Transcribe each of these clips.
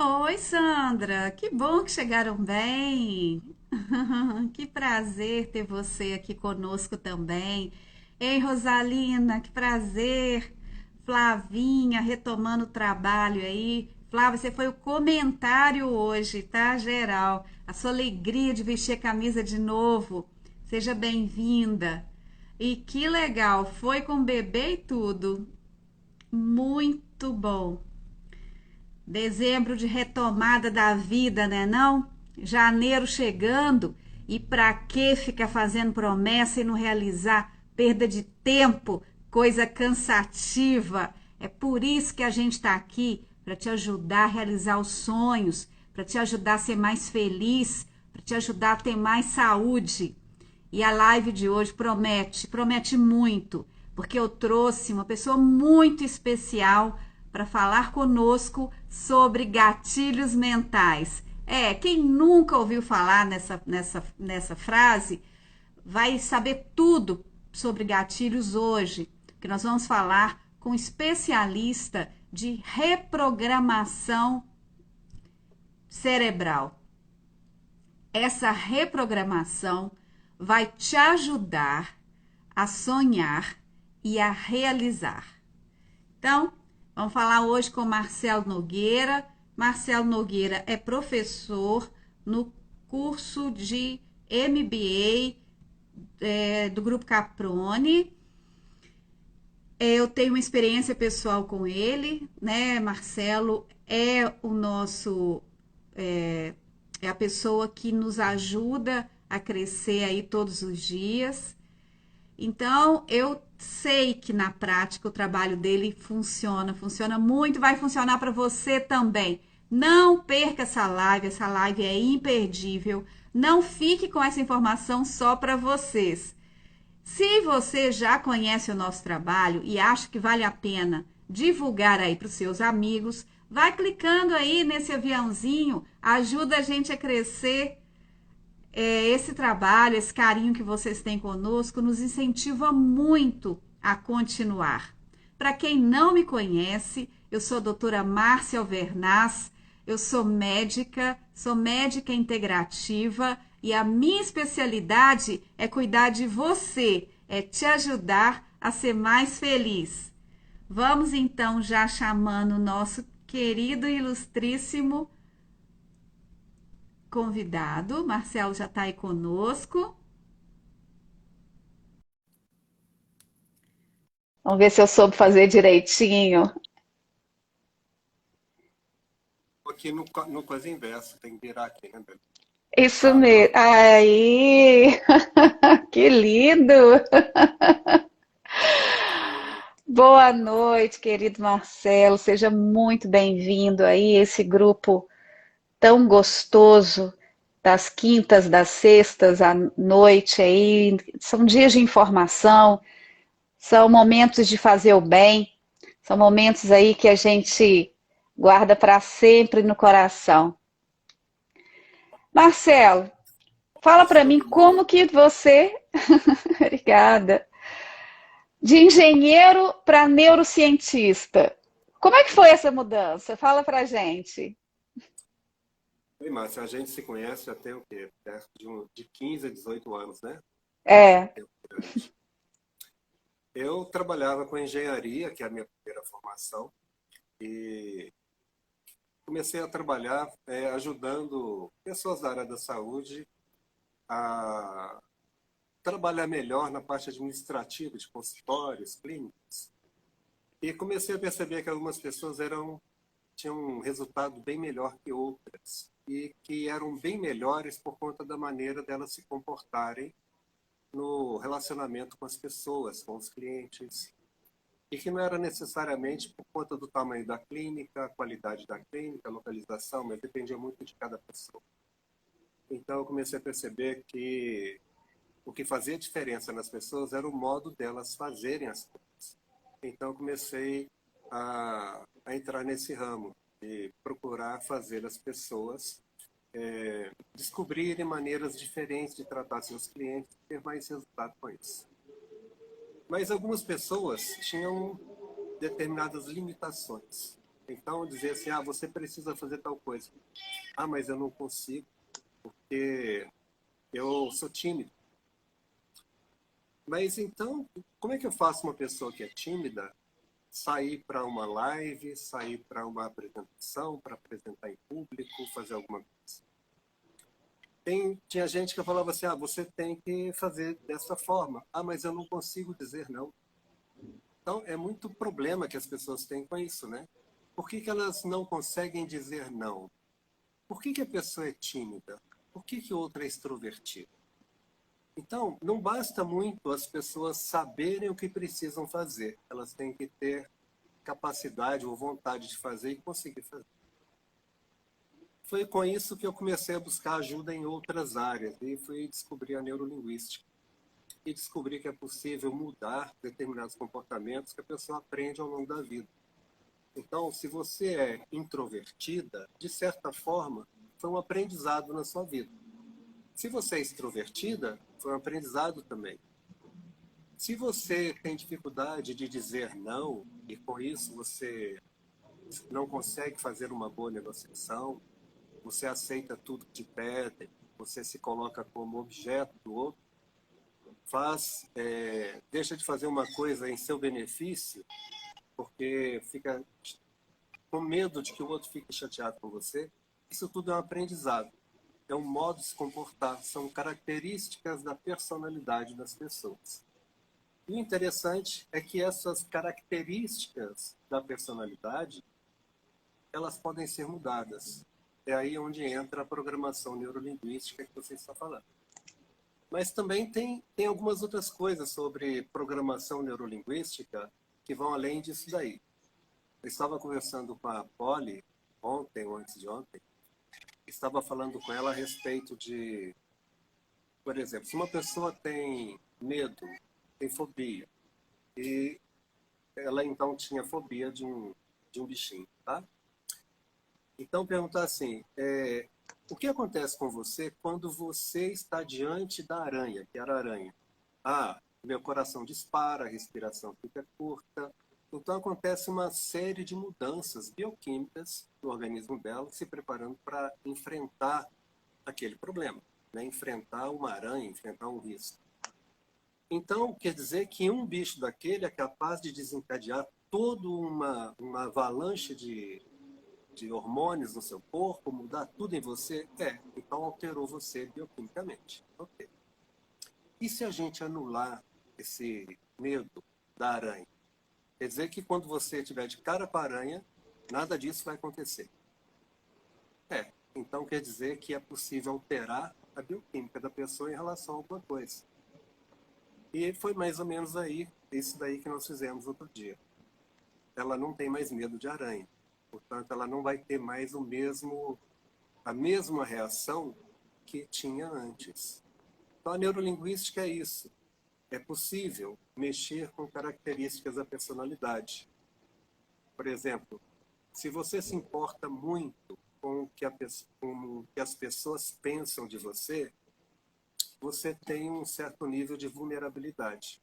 Oi, Sandra, que bom que chegaram bem. Que prazer ter você aqui conosco também. Ei, Rosalina, que prazer. Flavinha, retomando o trabalho aí. Flávia, você foi o comentário hoje, tá, geral? A sua alegria de vestir a camisa de novo. Seja bem-vinda. E que legal, foi com o bebê e tudo. Muito bom. Dezembro de retomada da vida, né não? Janeiro chegando e pra que ficar fazendo promessa e não realizar? Perda de tempo, coisa cansativa. É por isso que a gente está aqui para te ajudar a realizar os sonhos, para te ajudar a ser mais feliz, para te ajudar a ter mais saúde. E a live de hoje promete muito, porque eu trouxe uma pessoa muito especial para falar conosco sobre gatilhos mentais. Quem nunca ouviu falar nessa frase vai saber tudo sobre gatilhos hoje, que nós vamos falar com um especialista de reprogramação cerebral. Essa reprogramação vai te ajudar a sonhar e a realizar. Então, vamos falar hoje com Marcelo Nogueira. Marcelo Nogueira é professor no curso de MBA do Grupo Caprone. Eu tenho uma experiência pessoal com ele, né? Marcelo é o nosso é a pessoa que nos ajuda a crescer aí todos os dias. Então, eu sei que na prática o trabalho dele funciona muito, vai funcionar para você também. Não perca essa live é imperdível. Não fique com essa informação só para vocês. Se você já conhece o nosso trabalho e acha que vale a pena divulgar aí para os seus amigos, vai clicando aí nesse aviãozinho, ajuda a gente a crescer. Esse trabalho, esse carinho que vocês têm conosco, nos incentiva muito a continuar. Para quem não me conhece, eu sou a doutora Márcia Alvernaz, eu sou médica integrativa e a minha especialidade é cuidar de você, é te ajudar a ser mais feliz. Vamos então já chamando o nosso querido e ilustríssimo convidado. Marcelo já está aí conosco. Vamos ver se eu soube fazer direitinho. Aqui no coisa inversa, tem que virar aqui, né, Bel? Isso Ah, mesmo. pronto. Aí, que lindo! Boa noite, querido Marcelo. Seja muito bem-vindo aí, esse grupo tão gostoso das quintas, das sextas à noite aí. São dias de informação, são momentos de fazer o bem, são momentos aí que a gente guarda para sempre no coração. Marcelo, fala para Gostou mim do nome? como que você, obrigada, de engenheiro para neurocientista. Como é que foi essa mudança? Fala pra gente. Ei, Márcia, a gente se conhece já tem o quê? Perto de 15 a 18 anos, né? Um É, tempo grande. Eu trabalhava com engenharia, que é a minha primeira formação, e comecei a trabalhar ajudando pessoas da área da saúde a trabalhar melhor na parte administrativa de consultórios, clínicas. E comecei a perceber que algumas pessoas tinham um resultado bem melhor que outras e que eram bem melhores por conta da maneira delas se comportarem no relacionamento com as pessoas, com os clientes, e que não era necessariamente por conta do tamanho da clínica, a qualidade da clínica, a localização, mas dependia muito de cada pessoa. Então eu comecei a perceber que o que fazia diferença nas pessoas era o modo delas fazerem as coisas. Então eu comecei a entrar nesse ramo de procurar fazer as pessoas descobrirem maneiras diferentes de tratar seus clientes e ter mais resultado com isso. Mas algumas pessoas tinham determinadas limitações. Então, dizer assim, você precisa fazer tal coisa. Mas eu não consigo, porque eu sou tímido. Mas então, como é que eu faço uma pessoa que é tímida sair para uma live, sair para uma apresentação, para apresentar em público, fazer alguma coisa? Tinha gente que falava assim, você tem que fazer dessa forma. Mas eu não consigo dizer não. Então, é muito problema que as pessoas têm com isso, né? Por que elas não conseguem dizer não? Por que a pessoa é tímida? Por que outra é extrovertida? Então, não basta muito as pessoas saberem o que precisam fazer. Elas têm que ter capacidade ou vontade de fazer e conseguir fazer. Foi com isso que eu comecei a buscar ajuda em outras áreas e fui descobrir a neurolinguística. E descobri que é possível mudar determinados comportamentos que a pessoa aprende ao longo da vida. Então, se você é introvertida, de certa forma, foi um aprendizado na sua vida. Se você é extrovertida, foi um aprendizado também. Se você tem dificuldade de dizer não, e com isso você não consegue fazer uma boa negociação, você aceita tudo que te pedem, você se coloca como objeto do outro, deixa de fazer uma coisa em seu benefício, porque fica com medo de que o outro fique chateado com você, isso tudo é um aprendizado. É um modo de se comportar, são características da personalidade das pessoas. E o interessante é que essas características da personalidade, elas podem ser mudadas. É aí onde entra a programação neurolinguística que você está falando. Mas também tem algumas outras coisas sobre programação neurolinguística que vão além disso daí. Eu estava conversando com a Polly ontem ou antes de ontem, estava falando com ela a respeito de, por exemplo, se uma pessoa tem medo, tem fobia, e ela então tinha fobia de um bichinho, tá? Então perguntar assim, o que acontece com você quando você está diante da aranha, que era a aranha? Meu coração dispara, a respiração fica curta. Então acontece uma série de mudanças bioquímicas do organismo dela se preparando para enfrentar aquele problema, né? Enfrentar uma aranha, enfrentar um risco. Então quer dizer que um bicho daquele é capaz de desencadear toda uma avalanche de hormônios no seu corpo, mudar tudo em você? Então alterou você bioquimicamente. Ok. E se a gente anular esse medo da aranha? Quer dizer que quando você estiver de cara para a aranha, nada disso vai acontecer. Então quer dizer que é possível alterar a bioquímica da pessoa em relação a alguma coisa. E foi mais ou menos isso daí que nós fizemos outro dia. Ela não tem mais medo de aranha. Portanto, ela não vai ter mais a mesma reação que tinha antes. Então, a neurolinguística é isso. É possível mexer com características da personalidade. Por exemplo, se você se importa muito com o que as pessoas pensam de você, você tem um certo nível de vulnerabilidade.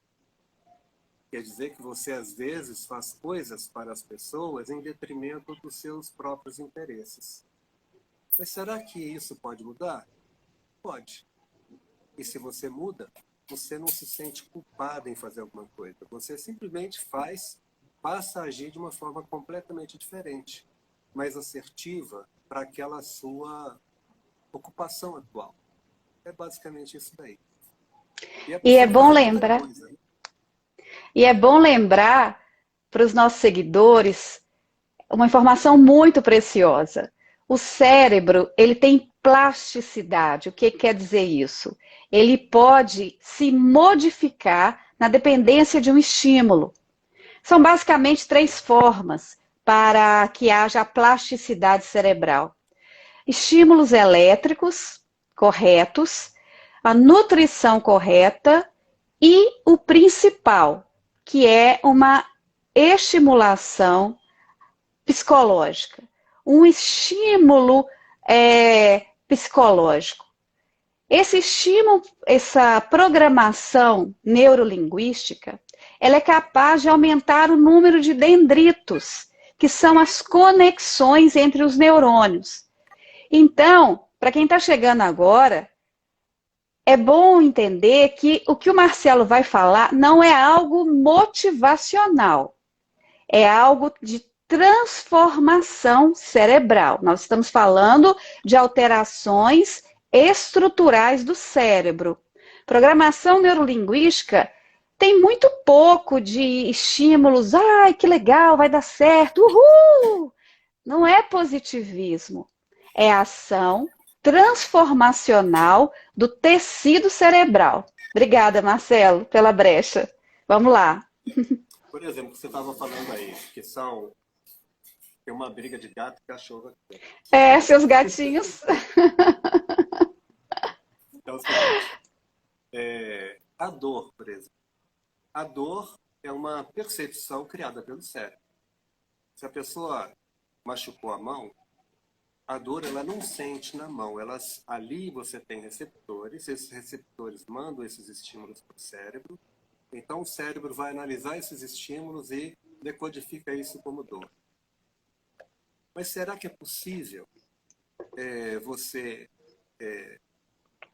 Quer dizer que você, às vezes, faz coisas para as pessoas em detrimento dos seus próprios interesses. Mas será que isso pode mudar? Pode. E se você muda, você não se sente culpado em fazer alguma coisa. Você simplesmente passa a agir de uma forma completamente diferente, mais assertiva para aquela sua ocupação atual. É basicamente isso daí. E é bom fazer muita lembrar. coisa, né? E é bom lembrar para os nossos seguidores uma informação muito preciosa. O cérebro, ele tem plasticidade. O que quer dizer isso? Ele pode se modificar na dependência de um estímulo. São basicamente 3 formas para que haja a plasticidade cerebral. Estímulos elétricos corretos, a nutrição correta e o principal, que é uma estimulação psicológica, um estímulo psicológico. Esse estímulo, essa programação neurolinguística, ela é capaz de aumentar o número de dendritos, que são as conexões entre os neurônios. Então, para quem está chegando agora, é bom entender que o que o Marcelo vai falar não é algo motivacional, é algo de transformação cerebral. Nós estamos falando de alterações estruturais do cérebro. Programação neurolinguística tem muito pouco de estímulos, ai, que legal, vai dar certo, uhul! Não é positivismo, é ação transformacional do tecido cerebral. Obrigada, Marcelo, pela brecha. Vamos lá. Por exemplo, você estava falando aí, que tem uma briga de gato e cachorro aqui. Seus gatinhos. Então, a dor, por exemplo. A dor é uma percepção criada pelo cérebro. Se a pessoa machucou a mão, a dor ela não sente na mão. Ali você tem receptores, esses receptores mandam esses estímulos para o cérebro. Então o cérebro vai analisar esses estímulos e decodifica isso como dor. Mas será que é possível você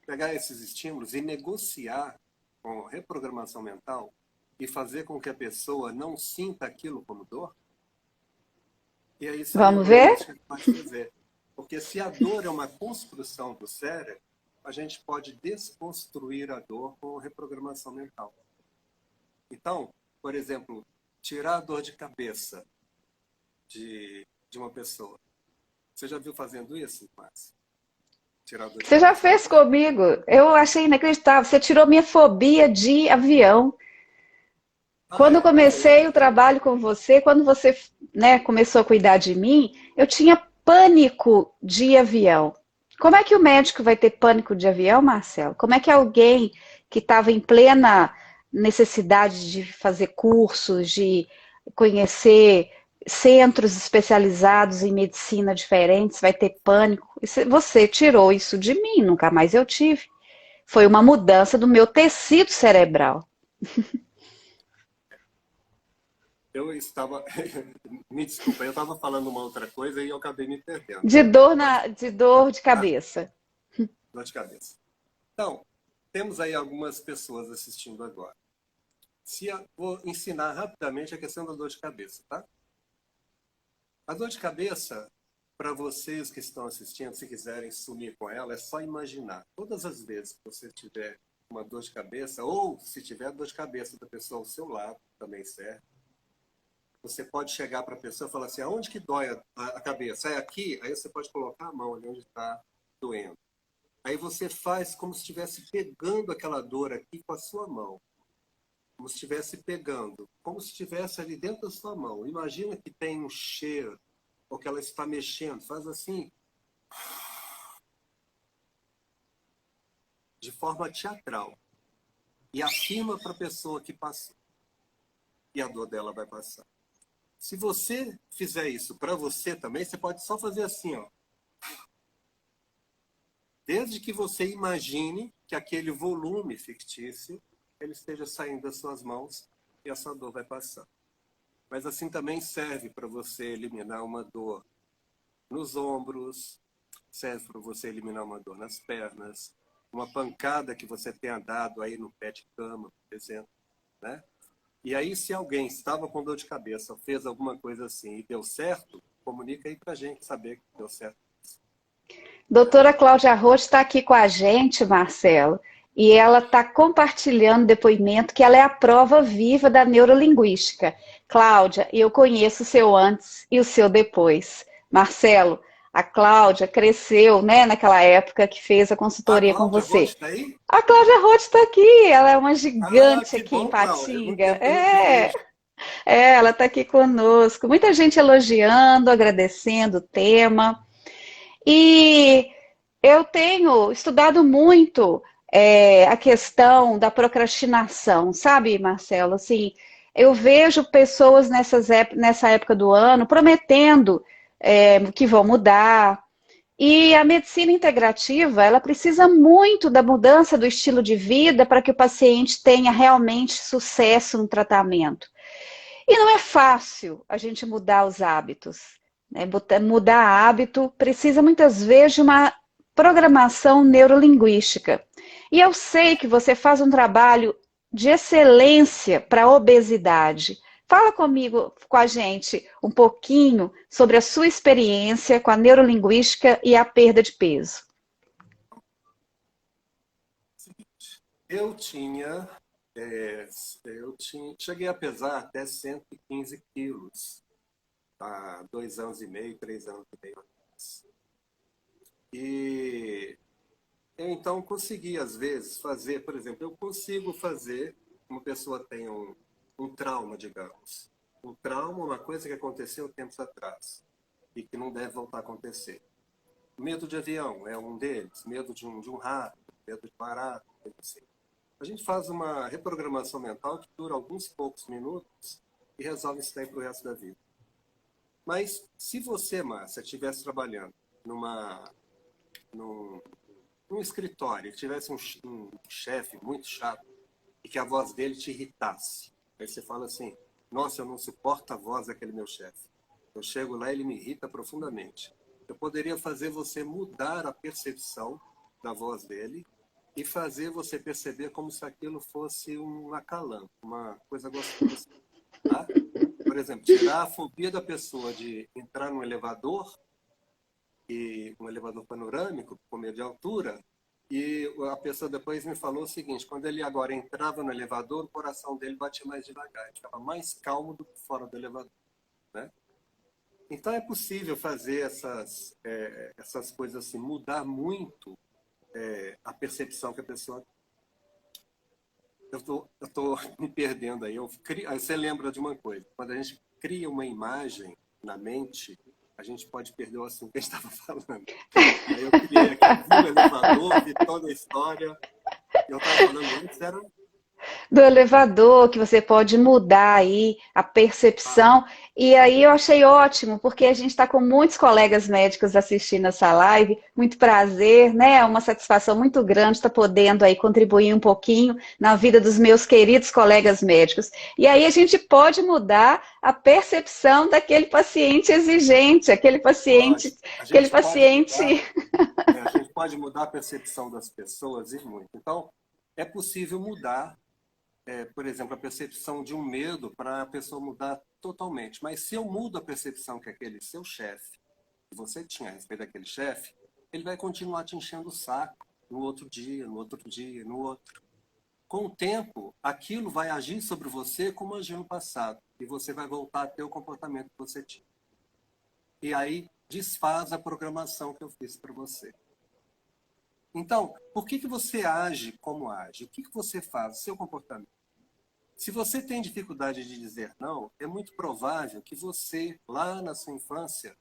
pegar esses estímulos e negociar com reprogramação mental e fazer com que a pessoa não sinta aquilo como dor? E aí vamos ver? Que pode fazer. Porque se a dor é uma construção do cérebro, a gente pode desconstruir a dor com reprogramação mental. Então, por exemplo, tirar a dor de cabeça de uma pessoa. Você já viu fazendo isso, Márcio? Você já fez comigo. Eu achei inacreditável. Você tirou minha fobia de avião. Quando eu comecei o trabalho com você, quando você, né, começou a cuidar de mim, eu tinha pânico de avião. Como é que o médico vai ter pânico de avião, Marcelo? Como é que alguém que estava em plena necessidade de fazer cursos, de conhecer centros especializados em medicina diferentes, vai ter pânico? Você tirou isso de mim, nunca mais eu tive. Foi uma mudança do meu tecido cerebral. Eu estava... Me desculpa, eu estava falando uma outra coisa e eu acabei me perdendo. De dor de cabeça. Dor de cabeça. Então, temos aí algumas pessoas assistindo agora. Vou ensinar rapidamente a questão da dor de cabeça, tá? A dor de cabeça, para vocês que estão assistindo, se quiserem sumir com ela, é só imaginar. Todas as vezes que você tiver uma dor de cabeça, ou se tiver dor de cabeça da pessoa ao seu lado, também serve. Você pode chegar para a pessoa e falar assim, aonde que dói a cabeça? É aqui? Aí você pode colocar a mão ali onde está doendo. Aí você faz como se estivesse pegando aquela dor aqui com a sua mão. Como se estivesse pegando. Como se estivesse ali dentro da sua mão. Imagina que tem um cheiro, ou que ela está mexendo. Faz assim. De forma teatral. E afirma para a pessoa que passou. E a dor dela vai passar. Se você fizer isso para você também, você pode só fazer assim, ó. Desde que você imagine que aquele volume fictício, ele esteja saindo das suas mãos e a sua dor vai passar. Mas assim também serve para você eliminar uma dor nos ombros, serve para você eliminar uma dor nas pernas, uma pancada que você tenha dado aí no pé de cama, por exemplo, né? E aí, se alguém estava com dor de cabeça ou fez alguma coisa assim e deu certo, comunica aí pra gente saber que deu certo. Doutora Cláudia Roth está aqui com a gente, Marcelo, e ela está compartilhando depoimento que ela é a prova viva da neurolinguística. Cláudia, eu conheço o seu antes e o seu depois. Marcelo, a Cláudia cresceu, né, naquela época que fez a consultoria com você. Roth tá aí? A Cláudia Roth está aqui, ela é uma gigante aqui em Cláudia. Patinga. Ela está aqui conosco. Muita gente elogiando, agradecendo o tema. E eu tenho estudado muito a questão da procrastinação, sabe, Marcelo? Assim, eu vejo pessoas nessa época do ano prometendo que vão mudar. E a medicina integrativa, ela precisa muito da mudança do estilo de vida para que o paciente tenha realmente sucesso no tratamento. E não é fácil a gente mudar os hábitos, né? Mudar hábito precisa muitas vezes de uma programação neurolinguística. E eu sei que você faz um trabalho de excelência para a obesidade. Fala comigo, com a gente, um pouquinho sobre a sua experiência com a neurolinguística e a perda de peso. Eu tinha, cheguei a pesar até 115 quilos há 2 anos e meio, 3 anos e meio atrás. E eu então consegui, às vezes, fazer, por exemplo, eu consigo fazer, uma pessoa tem um trauma, digamos. Um trauma é uma coisa que aconteceu tempos atrás e que não deve voltar a acontecer. Medo de avião é um deles, medo de um rato, medo de barato, assim. A gente faz uma reprogramação mental que dura alguns poucos minutos e resolve isso daí para o resto da vida. Mas se você, Márcia, estivesse trabalhando num escritório, que tivesse um chefe muito chato e que a voz dele te irritasse, aí você fala assim, nossa, eu não suporto a voz daquele meu chefe. Eu chego lá e ele me irrita profundamente. Eu poderia fazer você mudar a percepção da voz dele e fazer você perceber como se aquilo fosse um acalanto, uma coisa gostosa. Tá? Por exemplo, tirar a fobia da pessoa de entrar num elevador, e um elevador panorâmico, com medo de altura, e a pessoa depois me falou o seguinte, quando ele agora entrava no elevador, o coração dele batia mais devagar, ele ficava mais calmo do que fora do elevador. Né? Então é possível fazer essas coisas assim, mudar muito a percepção que a pessoa... Eu tô me perdendo aí. Você lembra de uma coisa, quando a gente cria uma imagem na mente, a gente pode perder o assunto que a gente estava falando. Aí eu criei aqui, vi o elevador, vi toda a história, eu estava falando antes, era... Do elevador, que você pode mudar aí a percepção. E aí eu achei ótimo, porque a gente está com muitos colegas médicos assistindo essa live. Muito prazer, né? É uma satisfação muito grande estar podendo aí contribuir um pouquinho na vida dos meus queridos colegas médicos. E aí a gente pode mudar a percepção daquele paciente exigente, aquele paciente, aquele paciente. A gente pode mudar a percepção das pessoas e muito. Então, é possível mudar, por exemplo, a percepção de um medo para a pessoa mudar totalmente. Mas se eu mudo a percepção que aquele seu chefe, que você tinha a respeito daquele chefe, ele vai continuar te enchendo o saco no outro dia, no outro dia, no outro. Com o tempo, aquilo vai agir sobre você como agiu no passado. E você vai voltar a ter o comportamento que você tinha. E aí desfaz a programação que eu fiz para você. Então, por que você age como age? O que você faz? O seu comportamento. Se você tem dificuldade de dizer não, é muito provável que você, lá na sua infância,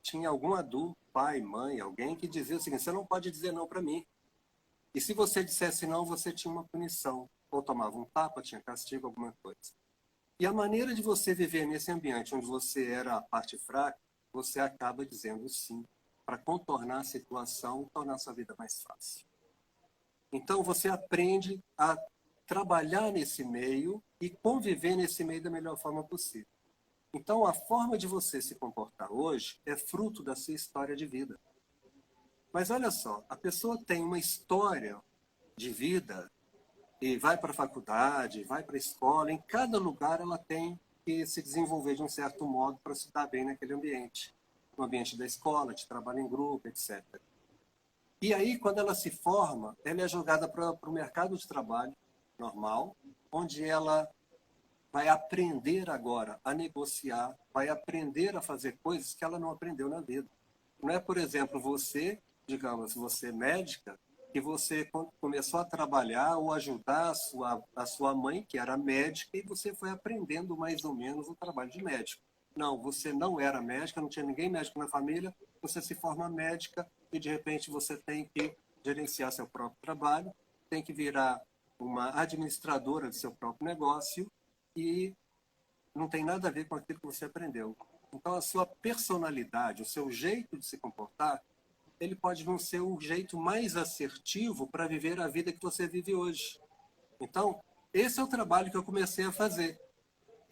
tinha algum adulto, pai, mãe, alguém que dizia o seguinte, você não pode dizer não para mim. E se você dissesse não, você tinha uma punição. Ou tomava um tapa, tinha castigo, alguma coisa. E a maneira de você viver nesse ambiente onde você era a parte fraca, você acaba dizendo sim, para contornar a situação e tornar a sua vida mais fácil. Então, você aprende a trabalhar nesse meio e conviver nesse meio da melhor forma possível. Então, a forma de você se comportar hoje é fruto da sua história de vida. Mas olha só, a pessoa tem uma história de vida e vai para a faculdade, vai para a escola, em cada lugar ela tem que se desenvolver de um certo modo para se dar bem naquele ambiente. No ambiente da escola, de trabalho em grupo, etc. E aí, quando ela se forma, ela é jogada para o mercado de trabalho normal, onde ela vai aprender agora a negociar, vai aprender a fazer coisas que ela não aprendeu na vida. Não é, por exemplo, você, digamos, você é médica, que você começou a trabalhar ou ajudar a sua mãe, que era médica, e você foi aprendendo mais ou menos o trabalho de médico. Não, você não era médica, não tinha ninguém médico na família, você se forma médica e, de repente, você tem que gerenciar seu próprio trabalho, tem que virar uma administradora do seu próprio negócio e não tem nada a ver com aquilo que você aprendeu. Então, a sua personalidade, o seu jeito de se comportar, ele pode não ser o jeito mais assertivo para viver a vida que você vive hoje. Então, esse é o trabalho que eu comecei a fazer.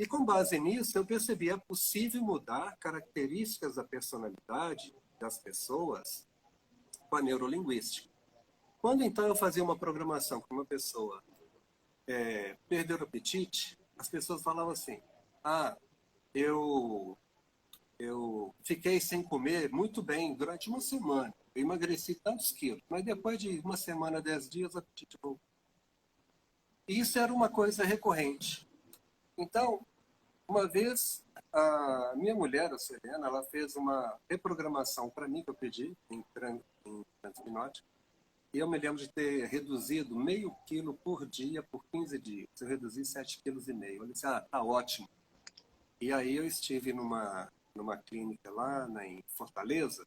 E com base nisso, eu percebi é possível mudar características da personalidade das pessoas com a neurolinguística. Quando então eu fazia uma programação com uma pessoa perdeu o apetite, as pessoas falavam assim, eu fiquei sem comer muito bem durante uma semana. Eu emagreci tantos quilos, mas depois de uma semana, 10 dias, o apetite voltou. E isso era uma coisa recorrente. Então, uma vez, a minha mulher, a Serena, ela fez uma reprogramação para mim, que eu pedi, em transhipnótico, e eu me lembro de ter reduzido meio quilo por dia por 15 dias. Eu reduzi 7,5 quilos. Eu disse, tá ótimo. E aí eu estive numa clínica lá em Fortaleza,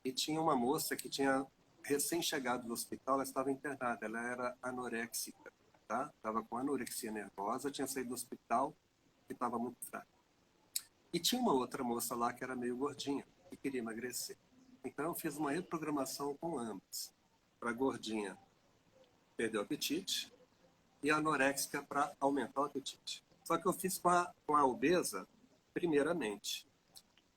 e tinha uma moça que tinha recém-chegado do hospital, ela estava internada, ela era anoréxica, tá? Estava com anorexia nervosa, tinha saído do hospital e estava muito fraca. E tinha uma outra moça lá que era meio gordinha, que queria emagrecer. Então eu fiz uma reprogramação com ambas, para a gordinha perder o apetite e a anoréxica para aumentar o apetite. Só que eu fiz com a obesa, primeiramente.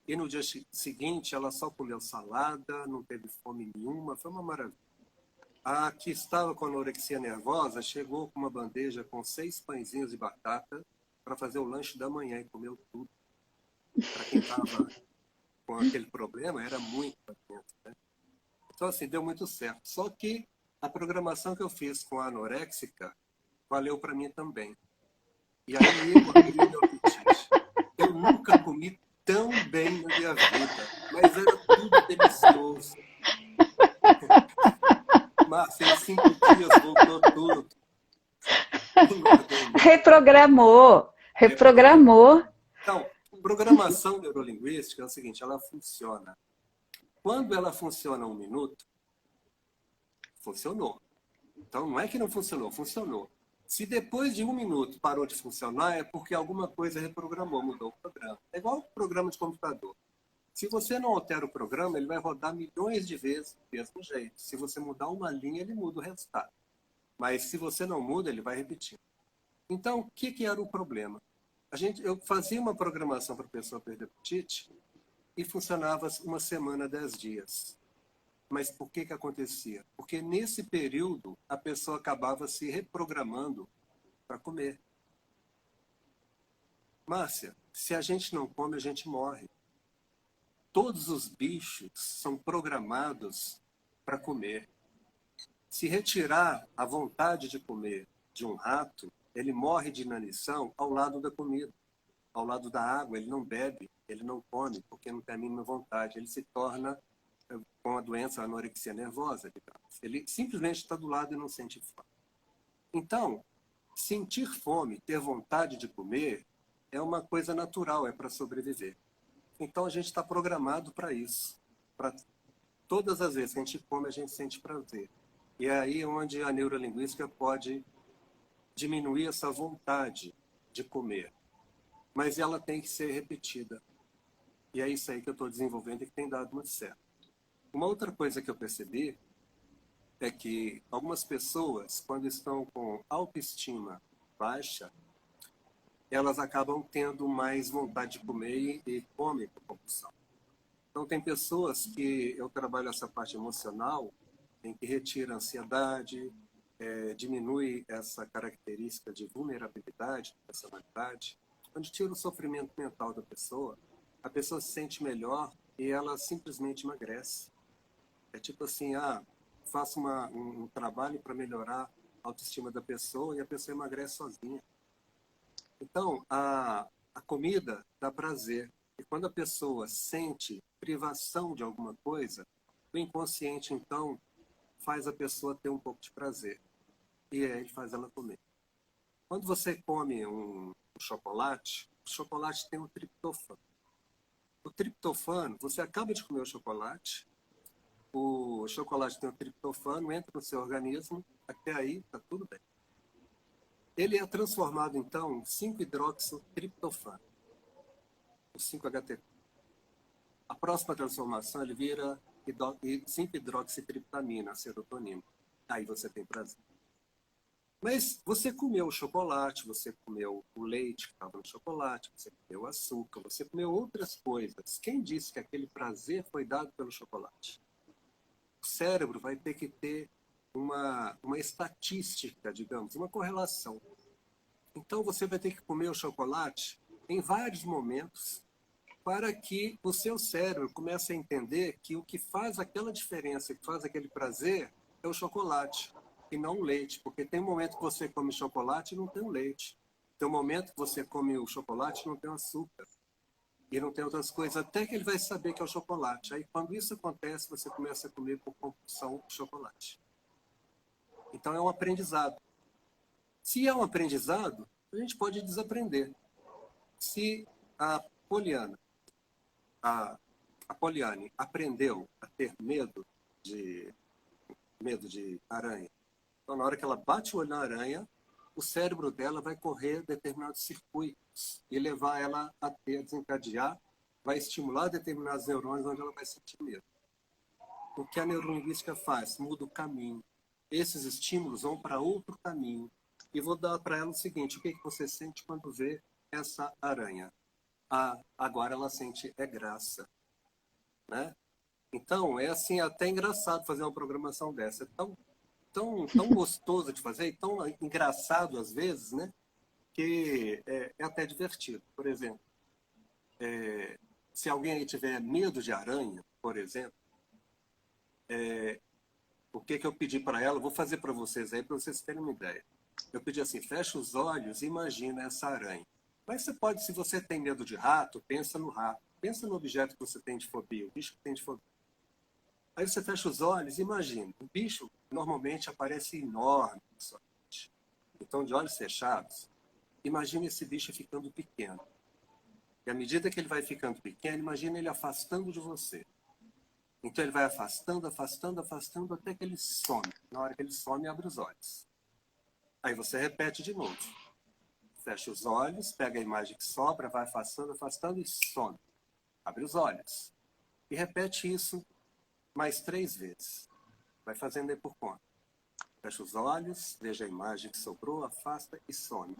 E no dia seguinte, ela só comeu salada, não teve fome nenhuma, foi uma maravilha. A que estava com anorexia nervosa chegou com uma bandeja com 6 pãezinhos de batata para fazer o lanche da manhã e comeu tudo. Para quem estava com aquele problema, era muito alimento, né? Então, assim, deu muito certo. Só que a programação que eu fiz com a anoréxica valeu para mim também. E aí eu abri meu apetite. Eu nunca comi tão bem na minha vida, mas era tudo delicioso. Márcia, em 5 dias voltou tudo. Reprogramou. Então, programação neurolinguística é o seguinte, ela funciona. Quando ela funciona 1 minuto, funcionou. Então, não é que não funcionou, funcionou. Se depois de 1 minuto parou de funcionar, é porque alguma coisa reprogramou, mudou o programa. É igual o programa de computador. Se você não altera o programa, ele vai rodar milhões de vezes do mesmo jeito. Se você mudar uma linha, ele muda o resultado. Mas se você não muda, ele vai repetir. Então, o que era o problema? Eu fazia uma programação para a pessoa perder apetite e funcionava uma semana, 10 dias. Mas por que acontecia? Porque nesse período a pessoa acabava se reprogramando para comer. Márcia, se a gente não come, a gente morre. Todos os bichos são programados para comer. Se retirar a vontade de comer de um rato, ele morre de inanição ao lado da comida. Ao lado da água, ele não bebe, ele não come, porque não tem a mínima vontade. Ele se torna com a doença anorexia nervosa. Ele simplesmente está do lado e não sente fome. Então, sentir fome, ter vontade de comer, é uma coisa natural, é para sobreviver. Então, a gente está programado para isso. Para todas as vezes que a gente come, a gente sente prazer. E é aí onde a neurolinguística pode diminuir essa vontade de comer. Mas ela tem que ser repetida. E é isso aí que eu estou desenvolvendo e que tem dado muito certo. Uma outra coisa que eu percebi é que algumas pessoas, quando estão com autoestima baixa, elas acabam tendo mais vontade de comer e comem por compulsão. Então, tem pessoas que eu trabalho essa parte emocional, em que retira a ansiedade, diminui essa característica de vulnerabilidade da personalidade, onde tira o sofrimento mental da pessoa, a pessoa se sente melhor e ela simplesmente emagrece. É tipo assim, faço um trabalho para melhorar a autoestima da pessoa e a pessoa emagrece sozinha. Então, a comida dá prazer. E quando a pessoa sente privação de alguma coisa, o inconsciente, então, faz a pessoa ter um pouco de prazer. E aí faz ela comer. Quando você come um chocolate, o chocolate tem um triptofano. O triptofano, você acaba de comer o chocolate tem um triptofano, entra no seu organismo, até aí está tudo bem. Ele é transformado, então, em 5-hidroxitriptofano, o 5-HTP. A próxima transformação, ele vira 5-hidroxitriptamina, a serotonina. Aí você tem prazer. Mas você comeu o chocolate, você comeu o leite que estava no chocolate, você comeu o açúcar, você comeu outras coisas. Quem disse que aquele prazer foi dado pelo chocolate? O cérebro vai ter que ter uma estatística, digamos, uma correlação. Então você vai ter que comer o chocolate em vários momentos para que o seu cérebro comece a entender que o que faz aquela diferença, que faz aquele prazer, é o chocolate e não o leite. Porque tem um momento que você come chocolate e não tem o leite. Tem um momento que você come o chocolate e não tem o açúcar. E não tem outras coisas, até que ele vai saber que é o chocolate. Aí, quando isso acontece, você começa a comer por compulsão o chocolate. Então, é um aprendizado. Se é um aprendizado, a gente pode desaprender. Se a Poliana, a Poliane aprendeu a ter medo de aranha, então, na hora que ela bate o olho na aranha, o cérebro dela vai correr determinados circuitos e levar ela a desencadear, vai estimular determinados neurônios onde ela vai sentir medo. O que a neurolinguística faz? Muda o caminho. Esses estímulos vão para outro caminho. E vou dar para ela o seguinte: o que você sente quando vê essa aranha? Ah, agora ela sente graça, né? Então, é assim, até engraçado fazer uma programação dessa. É tão gostoso de fazer e tão engraçado às vezes, né? Que é até divertido. Por exemplo, se alguém aí tiver medo de aranha, por exemplo, o que eu pedi para ela, vou fazer para vocês aí, para vocês terem uma ideia. Eu pedi assim: fecha os olhos e imagina essa aranha. Mas você pode, se você tem medo de rato, pensa no rato. Pensa no objeto que você tem de fobia, o bicho que tem de fobia. Aí você fecha os olhos e imagina. O bicho normalmente aparece enorme na sua frente. Então, de olhos fechados, imagine esse bicho ficando pequeno. E à medida que ele vai ficando pequeno, imagina ele afastando de você. Então ele vai afastando, afastando, afastando, até que ele some. Na hora que ele some, abre os olhos. Aí você repete de novo. Fecha os olhos, pega a imagem que sobra, vai afastando, afastando e some. Abre os olhos. E repete isso mais 3 vezes. Vai fazendo aí por conta. Fecha os olhos, veja a imagem que sobrou, afasta e some.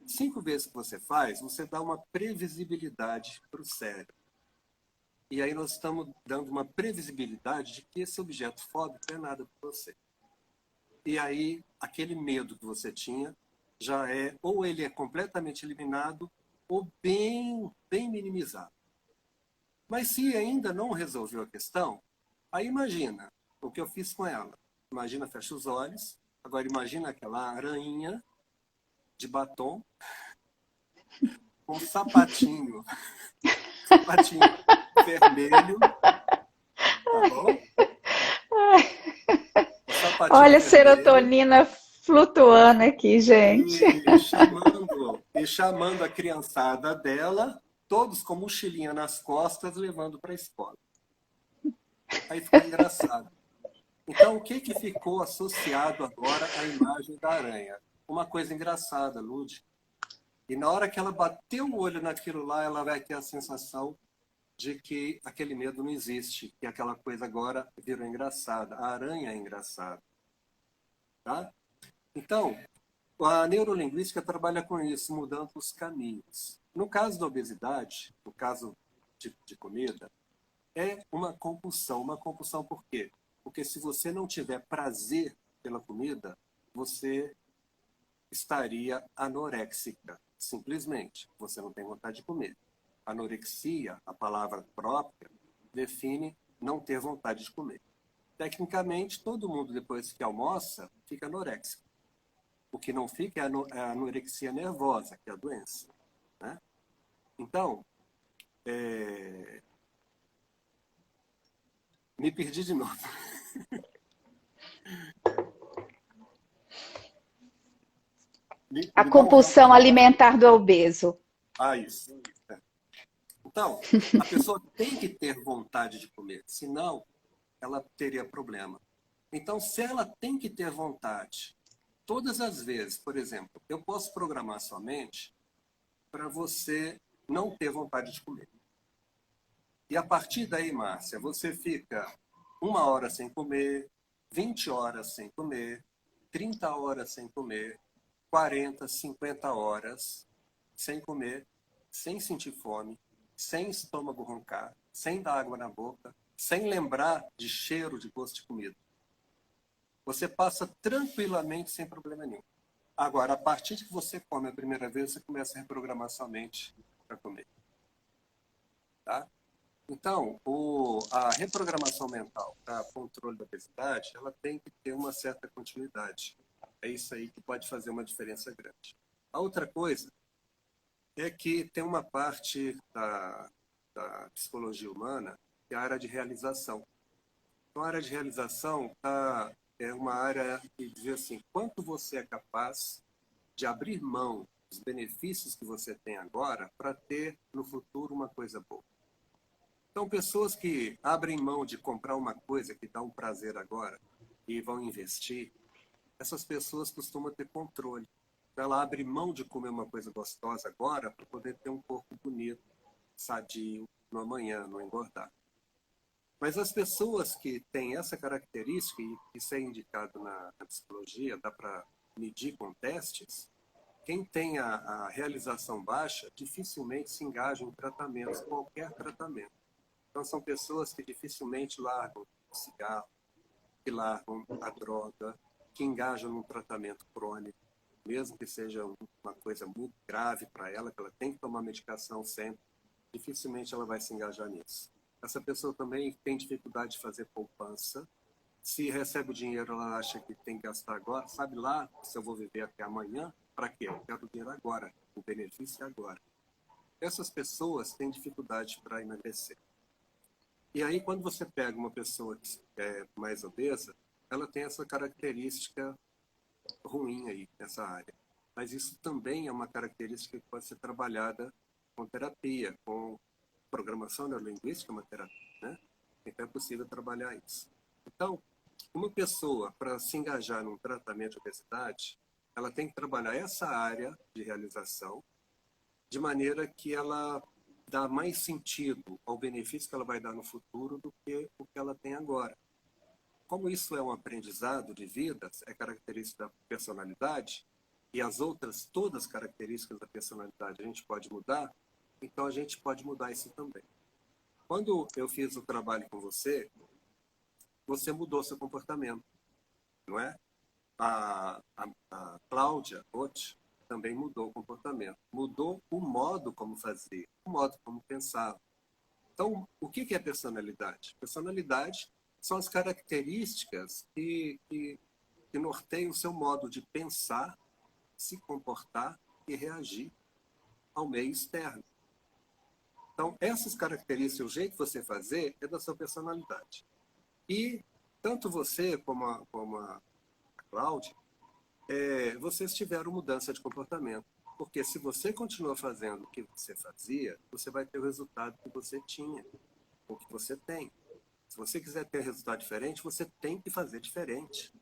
5 vezes que você faz, você dá uma previsibilidade para o cérebro. E aí nós estamos dando uma previsibilidade de que esse objeto fóbico não é nada para você. E aí, aquele medo que você tinha, já ou ele é completamente eliminado, ou bem minimizado. Mas se ainda não resolveu a questão, aí imagina o que eu fiz com ela. Imagina, fecha os olhos, agora imagina aquela aranha de batom, com um sapatinho vermelho, tá bom? Um sapatinho Olha a vermelho. serotonina flutuando aqui, gente. E chamando a criançada dela, todos com mochilinha nas costas, levando para a escola. Aí ficou engraçado. Então, o que ficou associado agora à imagem da aranha? Uma coisa engraçada, Lud. E na hora que ela bateu o olho naquilo lá, ela vai ter a sensação de que aquele medo não existe, que aquela coisa agora virou engraçada. A aranha é engraçada. Tá? Então, a neurolinguística trabalha com isso, mudando os caminhos. No caso da obesidade, no caso de comida, é uma compulsão. Uma compulsão por quê? Porque se você não tiver prazer pela comida, você estaria anoréxica. Simplesmente, você não tem vontade de comer. Anorexia, a palavra própria, define não ter vontade de comer. Tecnicamente, todo mundo, depois que almoça, fica anoréxico. O que não fica é a anorexia nervosa, que é a doença. Né? Então, me perdi de novo. A Me dá um help compulsão aí. alimentar do obeso. Isso. Então, a pessoa tem que ter vontade de comer, senão ela teria problema. Então, se ela tem que ter vontade, todas as vezes, por exemplo, eu posso programar sua mente para você não ter vontade de comer. E a partir daí, Márcia, você fica 1 hora sem comer, 20 horas sem comer, 30 horas sem comer, 40, 50 horas sem comer, sem sentir fome, sem estômago roncar, sem dar água na boca, sem lembrar de cheiro, de gosto de comida. Você passa tranquilamente sem problema nenhum. Agora, a partir de que você come a primeira vez, você começa a reprogramar sua mente para comer. Tá? Então, a reprogramação mental para controle da obesidade, ela tem que ter uma certa continuidade. É isso aí que pode fazer uma diferença grande. A outra coisa é que tem uma parte da psicologia humana que é a área de realização. Então, a área de realização é uma área que diz assim, quanto você é capaz de abrir mão dos benefícios que você tem agora para ter no futuro uma coisa boa. Então, pessoas que abrem mão de comprar uma coisa que dá um prazer agora e vão investir, essas pessoas costumam ter controle. Ela abre mão de comer uma coisa gostosa agora para poder ter um corpo bonito, sadio, no amanhã, não engordar. Mas as pessoas que têm essa característica, e isso é indicado na psicologia, dá para medir com testes, quem tem a realização baixa dificilmente se engaja em tratamentos, qualquer tratamento. Então, são pessoas que dificilmente largam o cigarro, que largam a droga, que engajam num tratamento crônico, mesmo que seja uma coisa muito grave para ela, que ela tem que tomar medicação sempre, dificilmente ela vai se engajar nisso. Essa pessoa também tem dificuldade de fazer poupança. Se recebe o dinheiro, ela acha que tem que gastar agora. Sabe lá se eu vou viver até amanhã? Para quê? Eu quero o dinheiro agora. O benefício é agora. Essas pessoas têm dificuldade para emagrecer. E aí, quando você pega uma pessoa que é mais obesa, ela tem essa característica ruim aí nessa área. Mas isso também é uma característica que pode ser trabalhada com terapia, com programação neurolinguística, uma terapia, né? Então é possível trabalhar isso. Então, uma pessoa, para se engajar num tratamento de obesidade, ela tem que trabalhar essa área de realização de maneira que ela dá mais sentido ao benefício que ela vai dar no futuro do que o que ela tem agora. Como isso é um aprendizado de vida, é característica da personalidade, e as outras, todas as características da personalidade a gente pode mudar, então a gente pode mudar isso também. Quando eu fiz o trabalho com você, você mudou seu comportamento, não é? A Cláudia Roth também mudou o comportamento, mudou o modo como fazia, o modo como pensava. Então, o que é personalidade? Personalidade são as características que norteiam o seu modo de pensar, se comportar e reagir ao meio externo. Então, essas características, o jeito de você fazer é da sua personalidade. E tanto você como a Cláudia, vocês tiveram mudança de comportamento. Porque se você continua fazendo o que você fazia, você vai ter o resultado que você tinha, ou que você tem. Se você quiser ter resultado diferente, você tem que fazer diferente.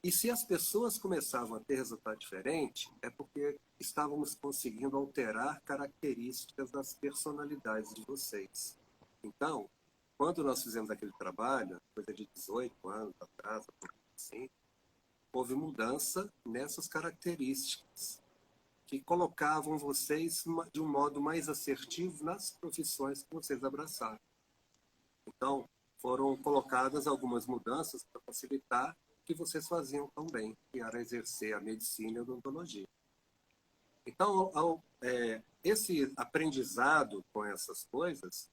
E se as pessoas começavam a ter resultado diferente, é porque estávamos conseguindo alterar características das personalidades de vocês. Então, quando nós fizemos aquele trabalho, coisa de 18 anos atrás, assim, houve mudança nessas características que colocavam vocês de um modo mais assertivo nas profissões que vocês abraçaram. Então, foram colocadas algumas mudanças para facilitar o que vocês faziam tão bem, que era exercer a medicina e a odontologia. Então, esse aprendizado com essas coisas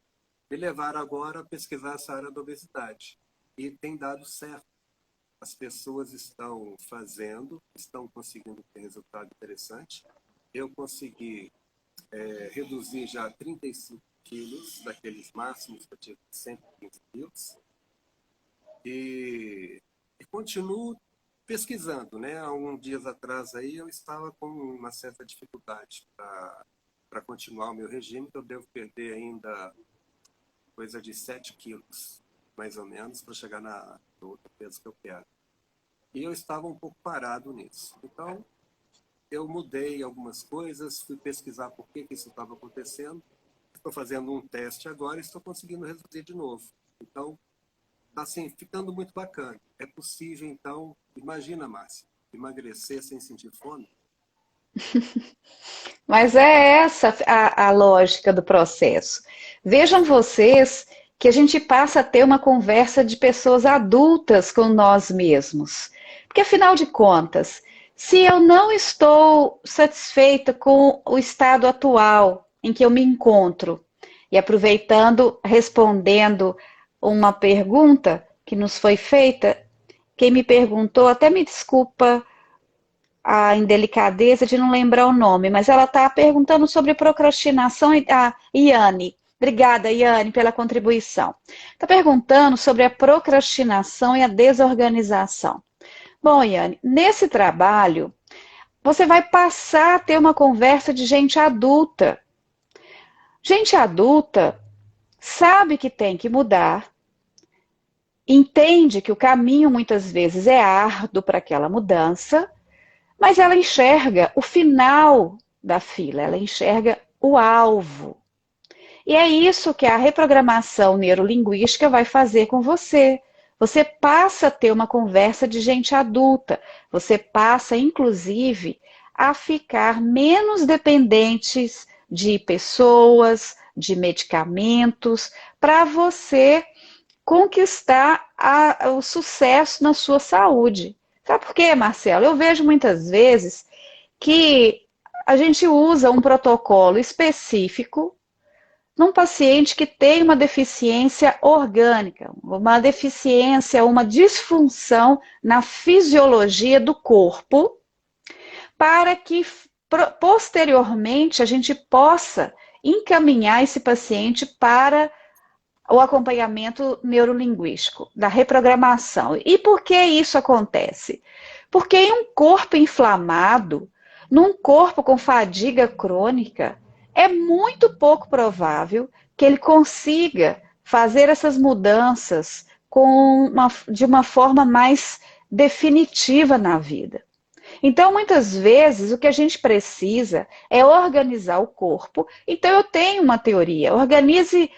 me levaram agora a pesquisar essa área da obesidade. E tem dado certo. As pessoas estão fazendo, estão conseguindo ter resultado interessante. Eu consegui reduzir já 35 quilos, daqueles máximos que eu tive 115 quilos. E continuo pesquisando, né? Há uns dias atrás aí eu estava com uma certa dificuldade para continuar o meu regime, que eu devo perder ainda coisa de 7 quilos, mais ou menos, para chegar no outro peso que eu quero. E eu estava um pouco parado nisso. Então, eu mudei algumas coisas, fui pesquisar por que isso estava acontecendo. Estou fazendo um teste agora e estou conseguindo reduzir de novo. Então, está assim, ficando muito bacana. É possível, então, imagina, Márcia, emagrecer sem sentir fome? Mas é essa a lógica do processo. Vejam vocês que a gente passa a ter uma conversa de pessoas adultas com nós mesmos. Porque, afinal de contas, se eu não estou satisfeita com o estado atual em que eu me encontro, e aproveitando, respondendo uma pergunta que nos foi feita, quem me perguntou, até me desculpa a indelicadeza de não lembrar o nome, mas ela está perguntando sobre procrastinação, a Iane. Obrigada, Iane, pela contribuição. Está perguntando sobre a procrastinação e a desorganização. Bom, Iane, nesse trabalho, você vai passar a ter uma conversa de gente adulta. Gente adulta sabe que tem que mudar, entende que o caminho muitas vezes é árduo para aquela mudança, mas ela enxerga o final da fila, ela enxerga o alvo. E é isso que a reprogramação neurolinguística vai fazer com você. Você passa a ter uma conversa de gente adulta, você passa, inclusive, a ficar menos dependentes de pessoas, de medicamentos, para você conquistar o sucesso na sua saúde. Sabe por quê, Marcelo? Eu vejo muitas vezes que a gente usa um protocolo específico num paciente que tem uma deficiência orgânica, uma deficiência, uma disfunção na fisiologia do corpo, para que posteriormente a gente possa encaminhar esse paciente para o acompanhamento neurolinguístico, da reprogramação. E por que isso acontece? Porque em um corpo inflamado, num corpo com fadiga crônica, é muito pouco provável que ele consiga fazer essas mudanças de uma forma mais definitiva na vida. Então, muitas vezes, o que a gente precisa é organizar o corpo. Então, eu tenho uma teoria: organize,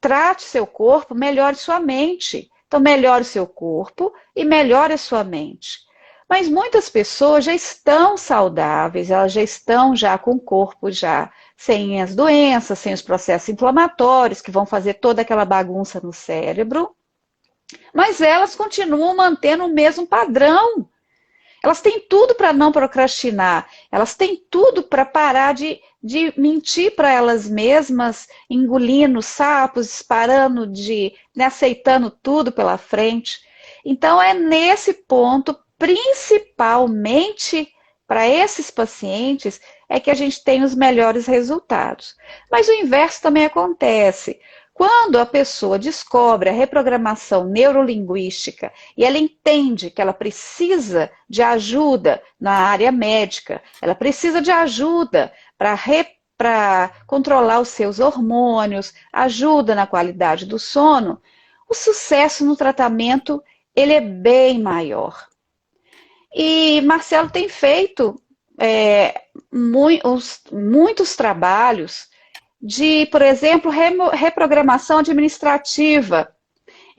trate seu corpo, melhore sua mente. Então, melhore o seu corpo e melhore a sua mente. Mas muitas pessoas já estão saudáveis, elas já estão com o corpo já sem as doenças, sem os processos inflamatórios que vão fazer toda aquela bagunça no cérebro, mas elas continuam mantendo o mesmo padrão. Elas têm tudo para não procrastinar, elas têm tudo para parar de mentir para elas mesmas, engolindo sapos, disparando, aceitando tudo pela frente. Então, é nesse ponto, principalmente para esses pacientes, é que a gente tem os melhores resultados. Mas o inverso também acontece. Quando a pessoa descobre a reprogramação neurolinguística e ela entende que ela precisa de ajuda na área médica, ela precisa de ajuda para controlar os seus hormônios, ajuda na qualidade do sono, o sucesso no tratamento ele é bem maior. E Marcelo tem feito muitos trabalhos de, por exemplo, reprogramação administrativa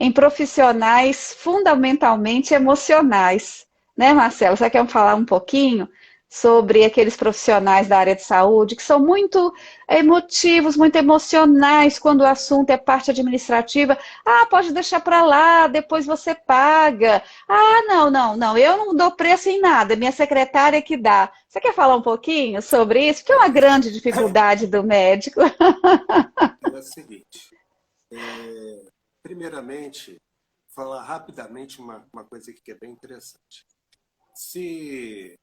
em profissionais fundamentalmente emocionais. Né, Marcelo? Você quer falar um pouquinho sobre aqueles profissionais da área de saúde que são muito emotivos, muito emocionais quando o assunto é parte administrativa? Ah, pode deixar para lá, depois você paga. Ah, não, eu não dou preço em nada, minha secretária que dá. Você quer falar um pouquinho sobre isso? Que é uma grande dificuldade do médico. É o seguinte, primeiramente, falar rapidamente uma coisa aqui que é bem interessante. Se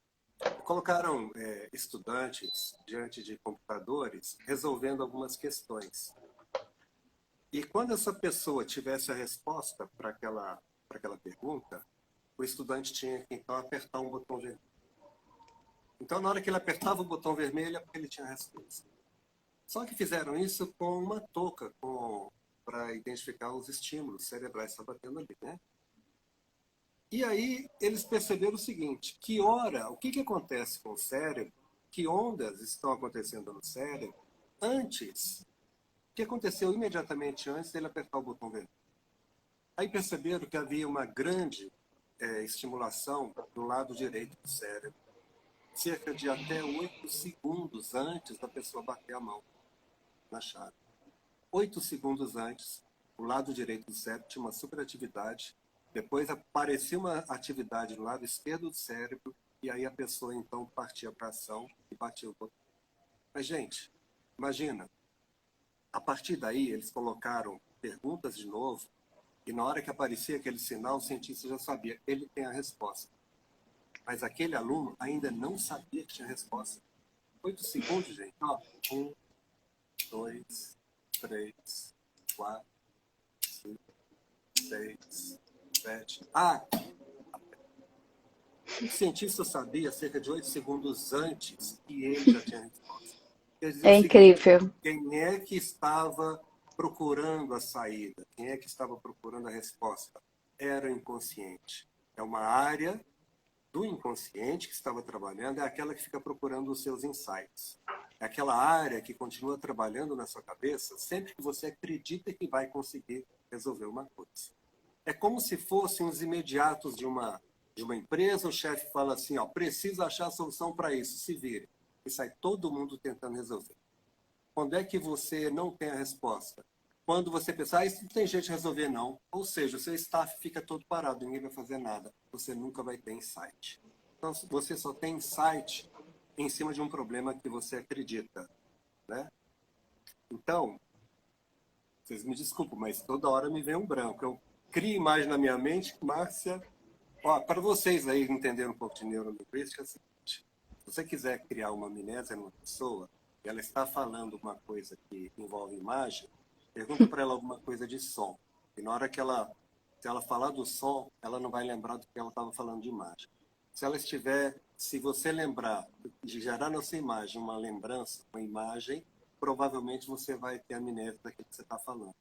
colocaram estudantes diante de computadores resolvendo algumas questões. E quando essa pessoa tivesse a resposta para aquela pergunta, o estudante tinha que então apertar um botão vermelho. Então, na hora que ele apertava o botão vermelho, é porque ele tinha a resposta. Só que fizeram isso com uma touca para identificar os estímulos cerebrais que estavam batendo ali, né? E aí eles perceberam o seguinte, o que acontece com o cérebro, que ondas estão acontecendo no cérebro antes, que aconteceu imediatamente antes dele apertar o botão vermelho. Aí perceberam que havia uma grande estimulação do lado direito do cérebro, cerca de até 8 segundos antes da pessoa bater a mão na chave. 8 segundos antes, o lado direito do cérebro tinha uma superatividade, depois aparecia uma atividade no lado esquerdo do cérebro, e aí a pessoa então partia para a ação e batia o botão. Mas, gente, imagina, a partir daí eles colocaram perguntas de novo, e na hora que aparecia aquele sinal, o cientista já sabia, ele tem a resposta. Mas aquele aluno ainda não sabia que tinha resposta. 8 segundos, gente. Ó, 1, 2, 3, 4, 5, 6, 7. O cientista sabia cerca de 8 segundos antes que ele já tinha resposta. Quer dizer É o seguinte, incrível. quem é que estava procurando a saída? Quem é que estava procurando a resposta? Era o inconsciente. É uma área do inconsciente que estava trabalhando, é aquela que fica procurando os seus insights. É aquela área que continua trabalhando na sua cabeça sempre que você acredita que vai conseguir resolver uma coisa. É como se fossem os imediatos de uma empresa, o chefe fala assim, ó, precisa achar a solução para isso, se vire. E sai todo mundo tentando resolver. Quando é que você não tem a resposta? Quando você pensar, isso não tem jeito de resolver, não. Ou seja, o seu staff fica todo parado, ninguém vai fazer nada. Você nunca vai ter insight. Então, você só tem insight em cima de um problema que você acredita, né? Então, vocês me desculpem, mas toda hora me vem um branco. Eu crio imagem na minha mente, Márcia. Ó, para vocês aí entenderem um pouco de neurolinguística, é o seguinte. Se você quiser criar uma amnésia numa pessoa, e ela está falando uma coisa que envolve imagem, pergunta para ela alguma coisa de som. E na hora que se ela falar do som, ela não vai lembrar do que ela estava falando de imagem. Se você lembrar de gerar na sua imagem uma lembrança, uma imagem, provavelmente você vai ter amnésia daquilo que você está falando.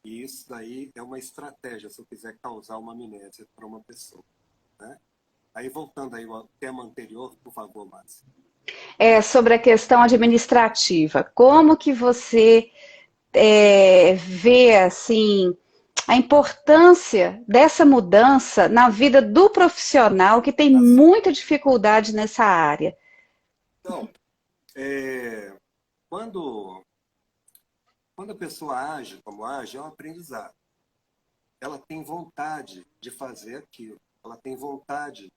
E isso daí é uma estratégia, se eu quiser causar uma amnésia para uma pessoa, né? Aí, voltando aí ao tema anterior, por favor, Márcia. Sobre a questão administrativa. Como que você vê assim a importância dessa mudança na vida do profissional que tem muita dificuldade nessa área? Então, quando a pessoa age como age, é um aprendizado. Ela tem vontade de fazer aquilo. Ela tem vontade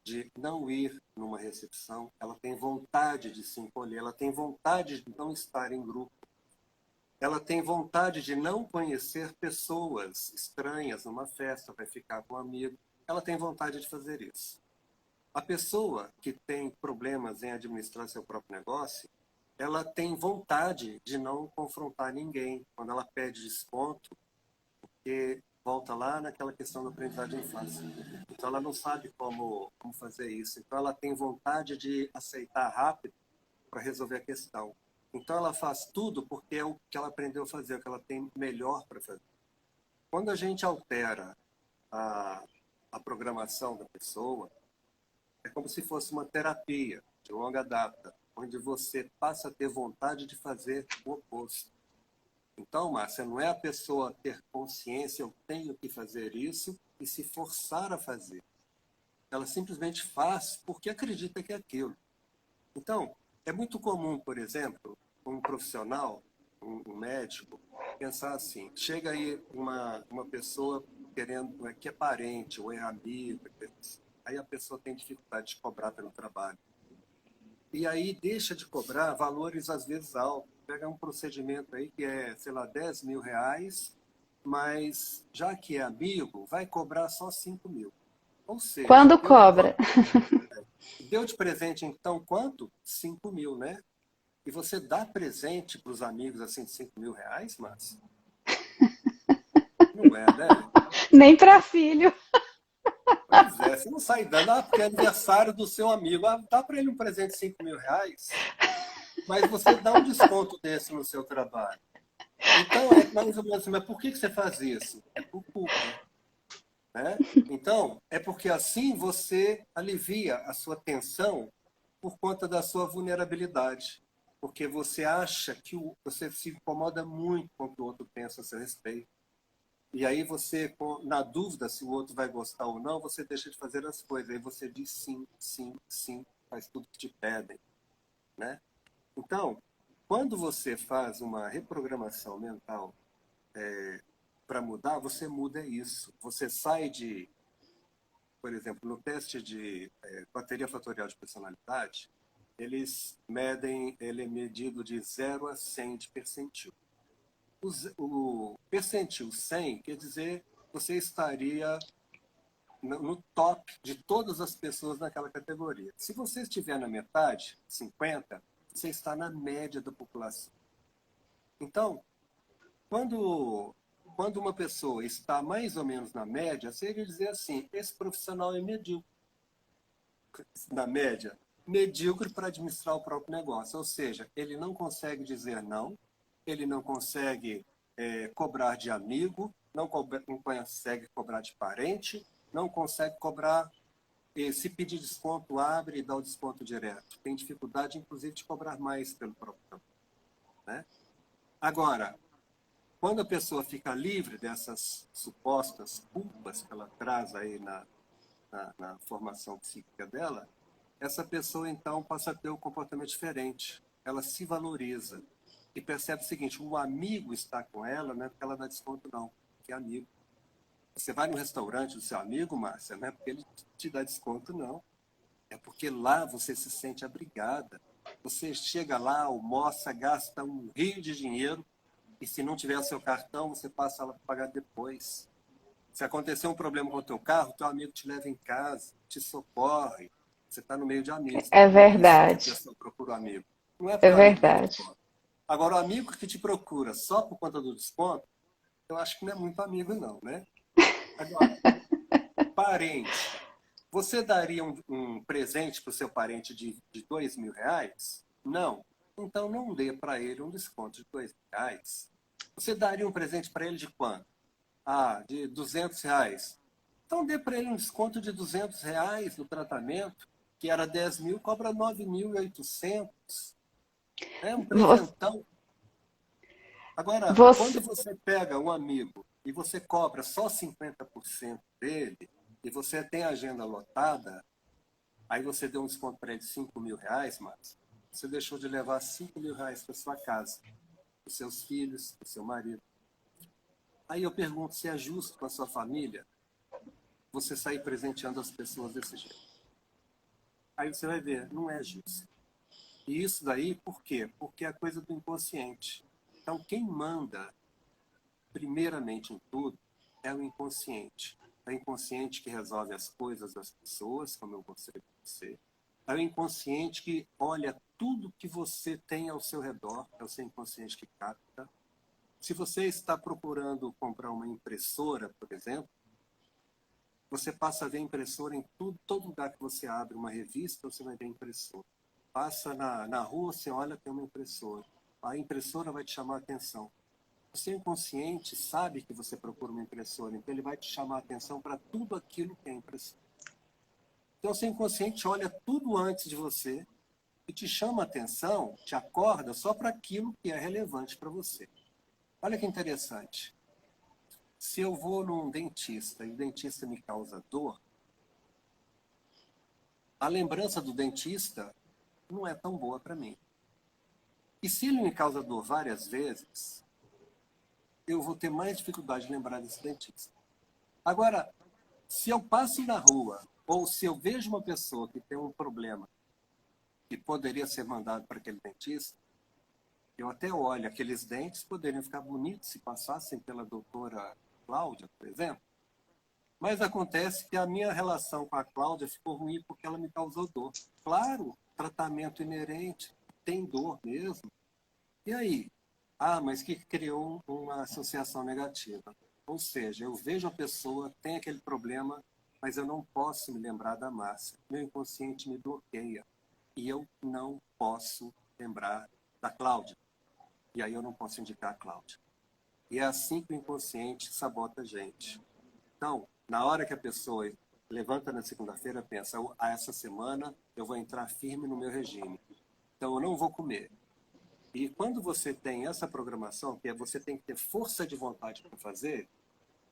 de não ir numa recepção. Ela tem vontade de se encolher. Ela tem vontade de não estar em grupo. Ela tem vontade de não conhecer pessoas estranhas numa festa, vai ficar com um amigo. Ela tem vontade de fazer isso. A pessoa que tem problemas em administrar seu próprio negócio, ela tem vontade de não confrontar ninguém. Quando ela pede desconto, porque volta lá naquela questão da aprendizagem fácil. Então ela não sabe como fazer isso. Então ela tem vontade de aceitar rápido para resolver a questão. Então ela faz tudo porque é o que ela aprendeu a fazer, o que ela tem melhor para fazer. Quando a gente altera a programação da pessoa, é como se fosse uma terapia de longa data, onde você passa a ter vontade de fazer o oposto. Então, Márcia, não é a pessoa ter consciência, eu tenho que fazer isso, e se forçar a fazer. Ela simplesmente faz porque acredita que é aquilo. Então, é muito comum, por exemplo, um profissional, um médico, pensar assim, chega aí uma pessoa querendo, que é parente ou é amigo, aí a pessoa tem dificuldade de cobrar pelo trabalho. E aí deixa de cobrar valores às vezes altos. Pega um procedimento aí que é, sei lá, 10 mil reais, mas já que é amigo, vai cobrar só 5 mil. Ou seja, Quando cobra? Deu de presente então quanto? 5 mil, né? E você dá presente para os amigos assim de 5 mil reais, Márcia? Não é, né? Nem para filho. Pois é, você não sai dando, porque é aniversário do seu amigo. Dá para ele um presente de 5 mil reais, mas você dá um desconto desse no seu trabalho. Então, é mais ou menos assim, mas por que você faz isso? É por culpa. Né? Então, é porque assim você alivia a sua tensão por conta da sua vulnerabilidade. Porque você acha que você se incomoda muito com o que o outro pensa a seu respeito. E aí você, na dúvida se o outro vai gostar ou não, você deixa de fazer as coisas. Aí você diz sim, sim, sim, faz tudo que te pedem, né? Então, quando você faz uma reprogramação mental para mudar, você muda isso. Você sai de, por exemplo, no teste de bateria fatorial de personalidade, ele é medido de 0 a 100 de percentil. O percentil 100 quer dizer que você estaria no top de todas as pessoas naquela categoria. Se você estiver na metade, 50, você está na média da população. Então, quando uma pessoa está mais ou menos na média, seria dizer assim, esse profissional é medíocre. Na média, medíocre para administrar o próprio negócio. Ou seja, ele não consegue dizer não, ele não consegue cobrar de amigo, não consegue cobrar de parente, não consegue cobrar, se pedir desconto, abre e dá o desconto direto. Tem dificuldade, inclusive, de cobrar mais pelo próprio trabalho, né? Agora, quando a pessoa fica livre dessas supostas culpas que ela traz aí na formação psíquica dela, essa pessoa então passa a ter um comportamento diferente. Ela se valoriza e percebe o seguinte: o amigo está com ela, não é porque ela dá desconto, não, porque é amigo. Você vai no restaurante do seu amigo, Márcia, não é porque ele te dá desconto, não. É porque lá você se sente abrigada. Você chega lá, almoça, gasta um rio de dinheiro e se não tiver o seu cartão, você passa a pagar depois. Se acontecer um problema com o teu carro, teu amigo te leva em casa, te socorre. Você está no meio de amigos. É Por isso que a verdade, pessoa procura o amigo. Não é é porque o amigo dá verdade. desconto. Agora, o amigo que te procura só por conta do desconto, eu acho que não é muito amigo, não, né? Agora, parente. Você daria um presente para o seu parente de R$ 2.000? Não. Então, não dê para ele um desconto de R$ 2.000. Você daria um presente para ele de quanto? Ah, de R$ 200. Então dê para ele um desconto de R$ 200 no tratamento, que era 10.000, cobra 9.800. É um Você, presentão. Agora, quando você, você pega um amigo e você cobra só 50% dele, e você tem a agenda lotada, aí você deu um desconto para ele de R$ 5.000, mas você deixou de levar R$ 5.000 para sua casa, para os seus filhos, para o seu marido. Aí eu pergunto se é justo com a sua família você sair presenteando as pessoas desse jeito. Aí você vai ver, não é justo. E isso daí, por quê? Porque é coisa do inconsciente. Então, quem manda, primeiramente em tudo, é o inconsciente. É o inconsciente que resolve as coisas das pessoas, como eu mostrei para você. É o inconsciente que olha tudo que você tem ao seu redor, é o seu inconsciente que capta. Se você está procurando comprar uma impressora, por exemplo, você passa a ver impressora em tudo, todo lugar que você abre uma revista, você vai ver impressora. Passa na rua, você olha, tem uma impressora. A impressora vai te chamar a atenção. O seu inconsciente sabe que você procura uma impressora, então ele vai te chamar a atenção para tudo aquilo que é impressora. Então o seu inconsciente olha tudo antes de você e te chama a atenção, te acorda só para aquilo que é relevante para você. Olha que interessante. Se eu vou num dentista e o dentista me causa dor, a lembrança do dentista não é tão boa para mim. E se ele me causa dor várias vezes, eu vou ter mais dificuldade de lembrar desse dentista. Agora, se eu passo na rua, ou se eu vejo uma pessoa que tem um problema que poderia ser mandado para aquele dentista, eu até olho, aqueles dentes poderiam ficar bonitos se passassem pela doutora Cláudia, por exemplo. Mas acontece que a minha relação com a Cláudia ficou ruim porque ela me causou dor. Claro, tratamento inerente, tem dor mesmo. E aí? Ah, mas que criou uma associação negativa. Ou seja, eu vejo a pessoa, tem aquele problema, mas eu não posso me lembrar da Márcia. Meu inconsciente me bloqueia. E eu não posso lembrar da Cláudia. E aí eu não posso indicar a Cláudia. E é assim que o inconsciente sabota a gente. Então, na hora que a pessoa levanta na segunda-feira, pensa, essa semana eu vou entrar firme no meu regime. Então, eu não vou comer. E quando você tem essa programação, que é você tem que ter força de vontade para fazer,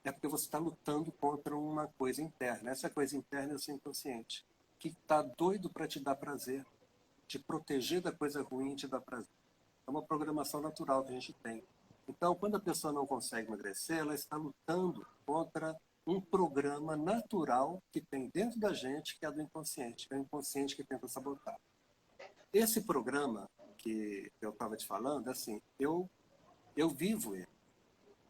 é porque você está lutando contra uma coisa interna. Essa coisa interna é o seu inconsciente, que está doido para te dar prazer, te proteger da coisa ruim e te dar prazer. É uma programação natural que a gente tem. Então, quando a pessoa não consegue emagrecer, ela está lutando contra um programa natural que tem dentro da gente, que é do inconsciente. É o inconsciente que tenta sabotar. Esse programa que eu estava te falando, assim, eu vivo ele.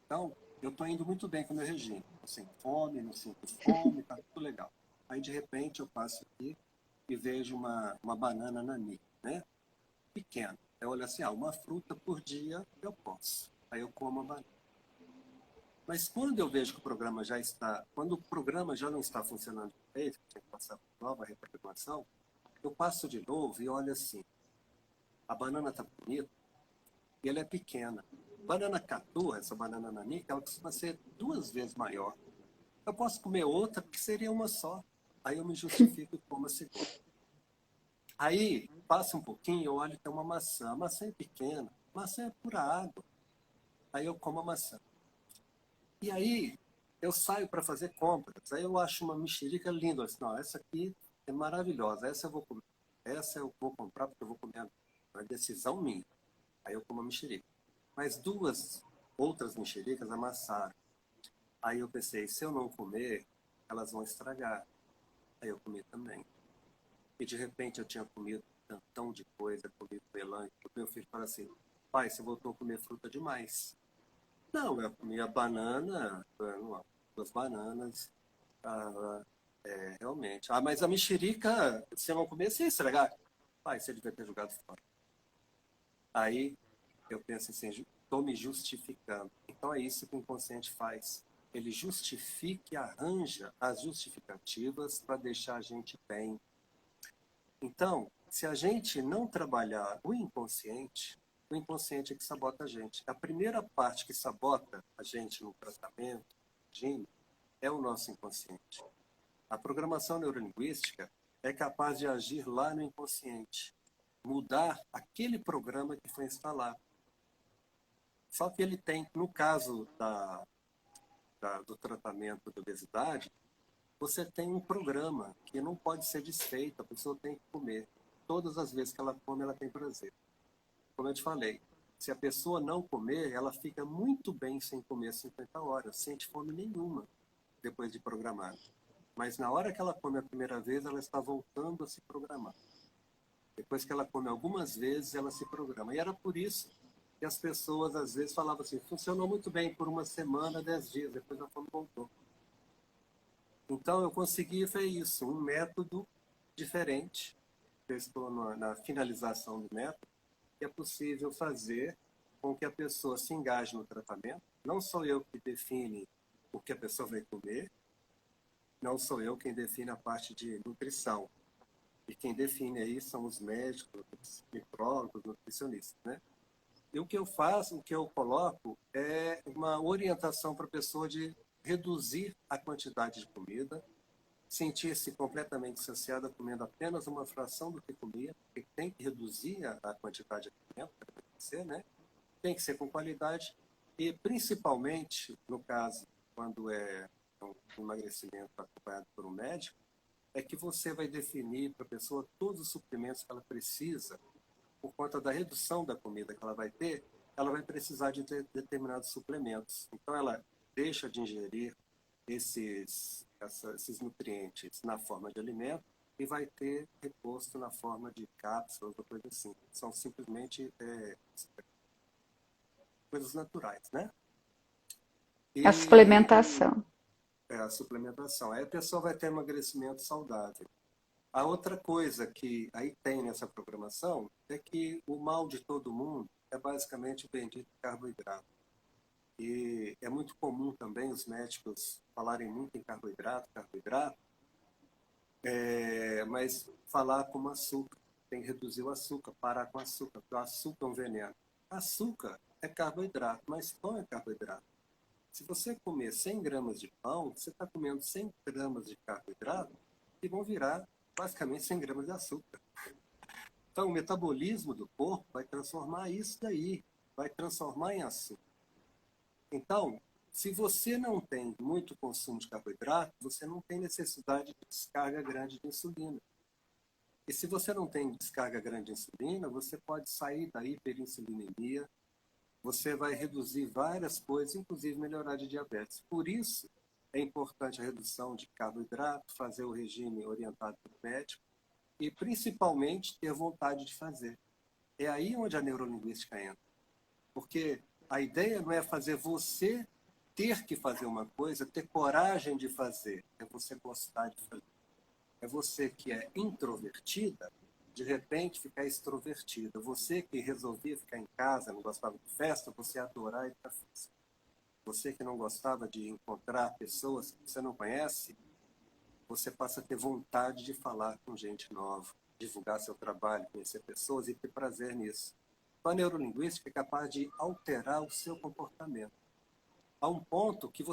Então, eu estou indo muito bem com o meu regime. Estou sem fome, não sinto fome, está tudo legal. Aí, de repente, eu passo aqui e vejo uma banana nani, né? Pequena. Eu olho assim, uma fruta por dia eu posso. Aí eu como a banana. Mas quando eu vejo que o programa já está, quando o programa já não está funcionando direito, tem que passar por nova reprogramação, eu passo de novo e olho assim, a banana está bonita e ela é pequena. Banana catu, essa banana nanica, ela costuma ser 2 vezes maior. Eu posso comer outra que seria uma só. Aí eu me justifico e como a segunda. Aí passa um pouquinho, eu olho e tem uma maçã. A maçã é pequena, a maçã é pura água. Aí eu como a maçã. E aí eu saio para fazer compras. Aí eu acho uma mexerica linda. Assim, não, essa aqui é maravilhosa. Essa eu vou comer. Essa eu vou comprar porque eu vou comer. É uma decisão minha. Aí eu como a mexerica. Mas 2 outras mexericas amassaram. Aí eu pensei, se eu não comer, elas vão estragar. Aí eu comi também. E de repente eu tinha comido um tantão de coisa, comido melão. O meu filho fala assim, pai, você voltou a comer fruta demais. Não, eu comia banana, 2 bananas, realmente. Ah, mas a mexerica, se eu não comer, você ia estragar. Pai, você devia ter jogado fora. Aí eu penso assim, estou me justificando. Então é isso que o inconsciente faz. Ele justifica e arranja as justificativas para deixar a gente bem. Então, se a gente não trabalhar o inconsciente é que sabota a gente. A primeira parte que sabota a gente no tratamento, é o nosso inconsciente. A programação neurolinguística é capaz de agir lá no inconsciente, mudar aquele programa que foi instalado. Só que ele tem, no caso do tratamento da obesidade, você tem um programa que não pode ser desfeito, a pessoa tem que comer. Todas as vezes que ela come, ela tem prazer. Como eu te falei, se a pessoa não comer, ela fica muito bem sem comer 50 horas, sem fome nenhuma, depois de programar. Mas na hora que ela come a primeira vez, ela está voltando a se programar. Depois que ela come algumas vezes, ela se programa. E era por isso que as pessoas, às vezes, falavam assim, funcionou muito bem por uma semana, 10 dias, depois a fome voltou. Então, eu consegui fazer isso, um método diferente. Eu estou na finalização do método, que é possível fazer com que a pessoa se engaje no tratamento. Não sou eu que define o que a pessoa vai comer, não sou eu quem define a parte de nutrição. E quem define aí são os médicos, os nutrólogos, nutricionistas, né? E o que eu faço, o que eu coloco é uma orientação para a pessoa de reduzir a quantidade de comida, sentir-se completamente saciada comendo apenas uma fração do que comia, porque tem que reduzir a quantidade de alimento para acontecer, né? Tem que ser com qualidade e, principalmente, no caso, quando é um emagrecimento acompanhado por um médico, é que você vai definir para a pessoa todos os suprimentos que ela precisa por conta da redução da comida que ela vai ter, ela vai precisar de determinados suplementos. Então, ela deixa de ingerir esses nutrientes na forma de alimento e vai ter reposto na forma de cápsulas ou coisa assim. São simplesmente coisas naturais, né? A E suplementação. a suplementação. Aí a pessoa vai ter emagrecimento saudável. A outra coisa que aí tem nessa programação é que o mal de todo mundo é basicamente o bendito carboidrato. E é muito comum também os médicos falarem muito em carboidrato, mas falar como açúcar. Tem que reduzir o açúcar, parar com o açúcar, porque o açúcar é um veneno. Açúcar é carboidrato, mas pão é carboidrato. Se você comer 100 gramas de pão, você está comendo 100 gramas de carboidrato que vão virar basicamente 100 gramas de açúcar. Então, o metabolismo do corpo vai transformar isso daí, vai transformar em açúcar. Então, Se você não tem muito consumo de carboidrato, você não tem necessidade de descarga grande de insulina. E se você não tem descarga grande de insulina, você pode sair da hiperinsulinemia, você vai reduzir várias coisas, inclusive melhorar de diabetes. Por isso, é importante a redução de carboidrato, fazer o regime orientado pelo médico e, principalmente, ter vontade de fazer. É aí onde a neurolinguística entra. Porque a ideia não é fazer você ter que fazer uma coisa, ter coragem de fazer. É você gostar de fazer. É você que é introvertida, de repente ficar extrovertida. Você que resolvia ficar em casa, não gostava de festa, você adorar ir para festa. Você que não gostava de encontrar pessoas que você não conhece, você passa a ter vontade de falar com gente nova, divulgar seu trabalho, conhecer pessoas e ter prazer nisso. Então, a neurolinguística é capaz de alterar o seu comportamento. A um ponto que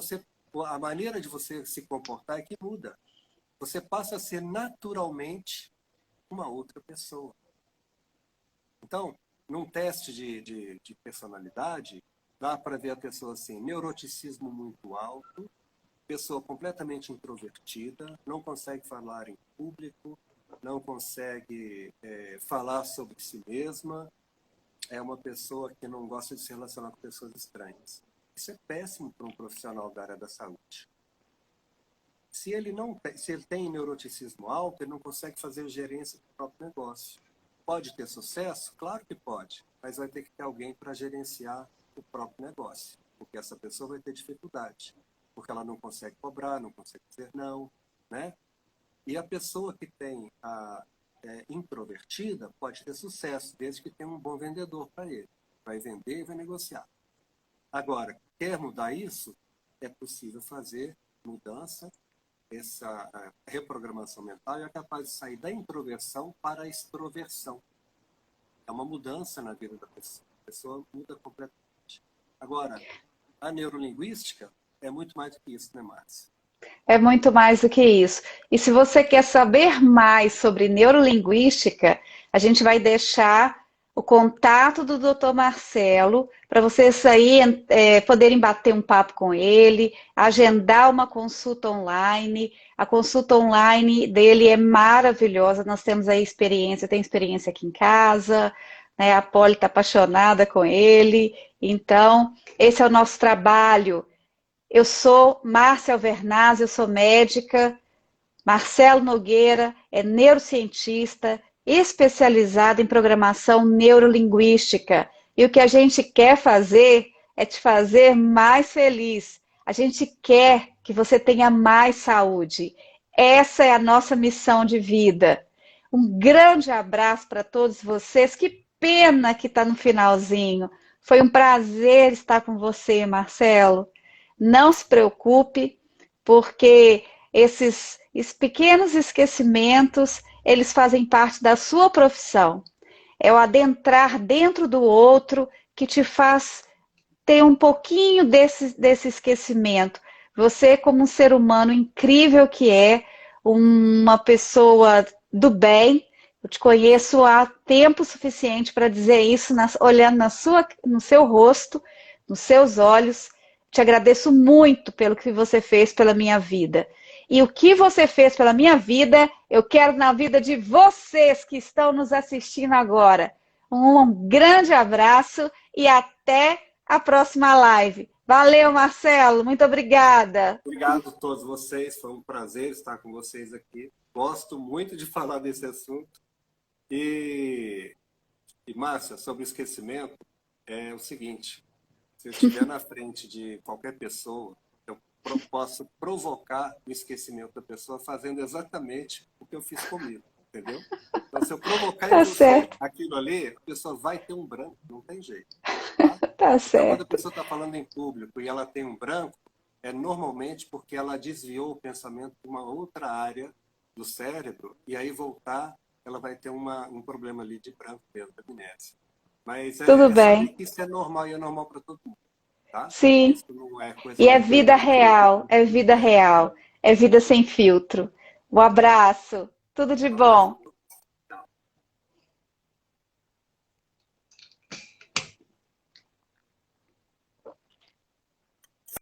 a maneira de você se comportar é que muda. Você passa a ser naturalmente uma outra pessoa. Então, num teste de personalidade, dá para ver a pessoa assim, neuroticismo muito alto, pessoa completamente introvertida, não consegue falar em público, não consegue falar sobre si mesma, é uma pessoa que não gosta de se relacionar com pessoas estranhas. Isso é péssimo para um profissional da área da saúde. Se ele tem neuroticismo alto, ele não consegue fazer gerência do próprio negócio. Pode ter sucesso? Claro que pode, mas vai ter que ter alguém para gerenciar o próprio negócio, porque essa pessoa vai ter dificuldade, porque ela não consegue cobrar, não consegue dizer não, né? E a pessoa que tem introvertida pode ter sucesso, desde que tenha um bom vendedor para ele. Vai vender e vai negociar. Agora, quer mudar isso? É possível fazer mudança, essa reprogramação mental e é capaz de sair da introversão para a extroversão. É uma mudança na vida da pessoa. A pessoa muda completamente. Agora, a neurolinguística é muito mais do que isso, né, Márcia? É muito mais do que isso. E se você quer saber mais sobre neurolinguística, a gente vai deixar o contato do Dr. Marcelo para vocês aí poderem bater um papo com ele, agendar uma consulta online. A consulta online dele é maravilhosa. Nós temos aí experiência, tem experiência aqui em casa, né? A Polly está apaixonada com ele. Então, esse é o nosso trabalho. Eu sou Márcia Alvernaz, eu sou médica. Marcelo Nogueira é neurocientista, especializado em programação neurolinguística. E o que a gente quer fazer é te fazer mais feliz. A gente quer que você tenha mais saúde. Essa é a nossa missão de vida. Um grande abraço para todos vocês. Que pena que está no finalzinho. Foi um prazer estar com você, Marcelo. Não se preocupe, porque esses pequenos esquecimentos, eles fazem parte da sua profissão. É o adentrar dentro do outro que te faz ter um pouquinho desse esquecimento. Você, como um ser humano incrível que é, uma pessoa do bem, eu te conheço há tempo suficiente para dizer isso, olhando no seu rosto, nos seus olhos. Te agradeço muito pelo que você fez pela minha vida. E o que você fez pela minha vida, eu quero na vida de vocês que estão nos assistindo agora. Um grande abraço e até a próxima live. Valeu, Marcelo. Muito obrigada. Obrigado a todos vocês. Foi um prazer estar com vocês aqui. Gosto muito de falar desse assunto. E Márcia, sobre o esquecimento, é o seguinte. Se eu estiver na frente de qualquer pessoa, eu posso provocar o esquecimento da pessoa fazendo exatamente o que eu fiz comigo, entendeu? Então, se eu provocar aquilo ali, a pessoa vai ter um branco, não tem jeito. Tá certo. Então, quando a pessoa está falando em público e ela tem um branco, é normalmente porque ela desviou o pensamento de uma outra área do cérebro e aí voltar, ela vai ter um problema ali de branco mesmo, da amnésia. Mas Tudo bem. saber que isso é normal e é normal para todo mundo. Tá? Sim. Isso não é coisa E é vida real, é vida real. É vida sem filtro. Um abraço. Tudo de bom.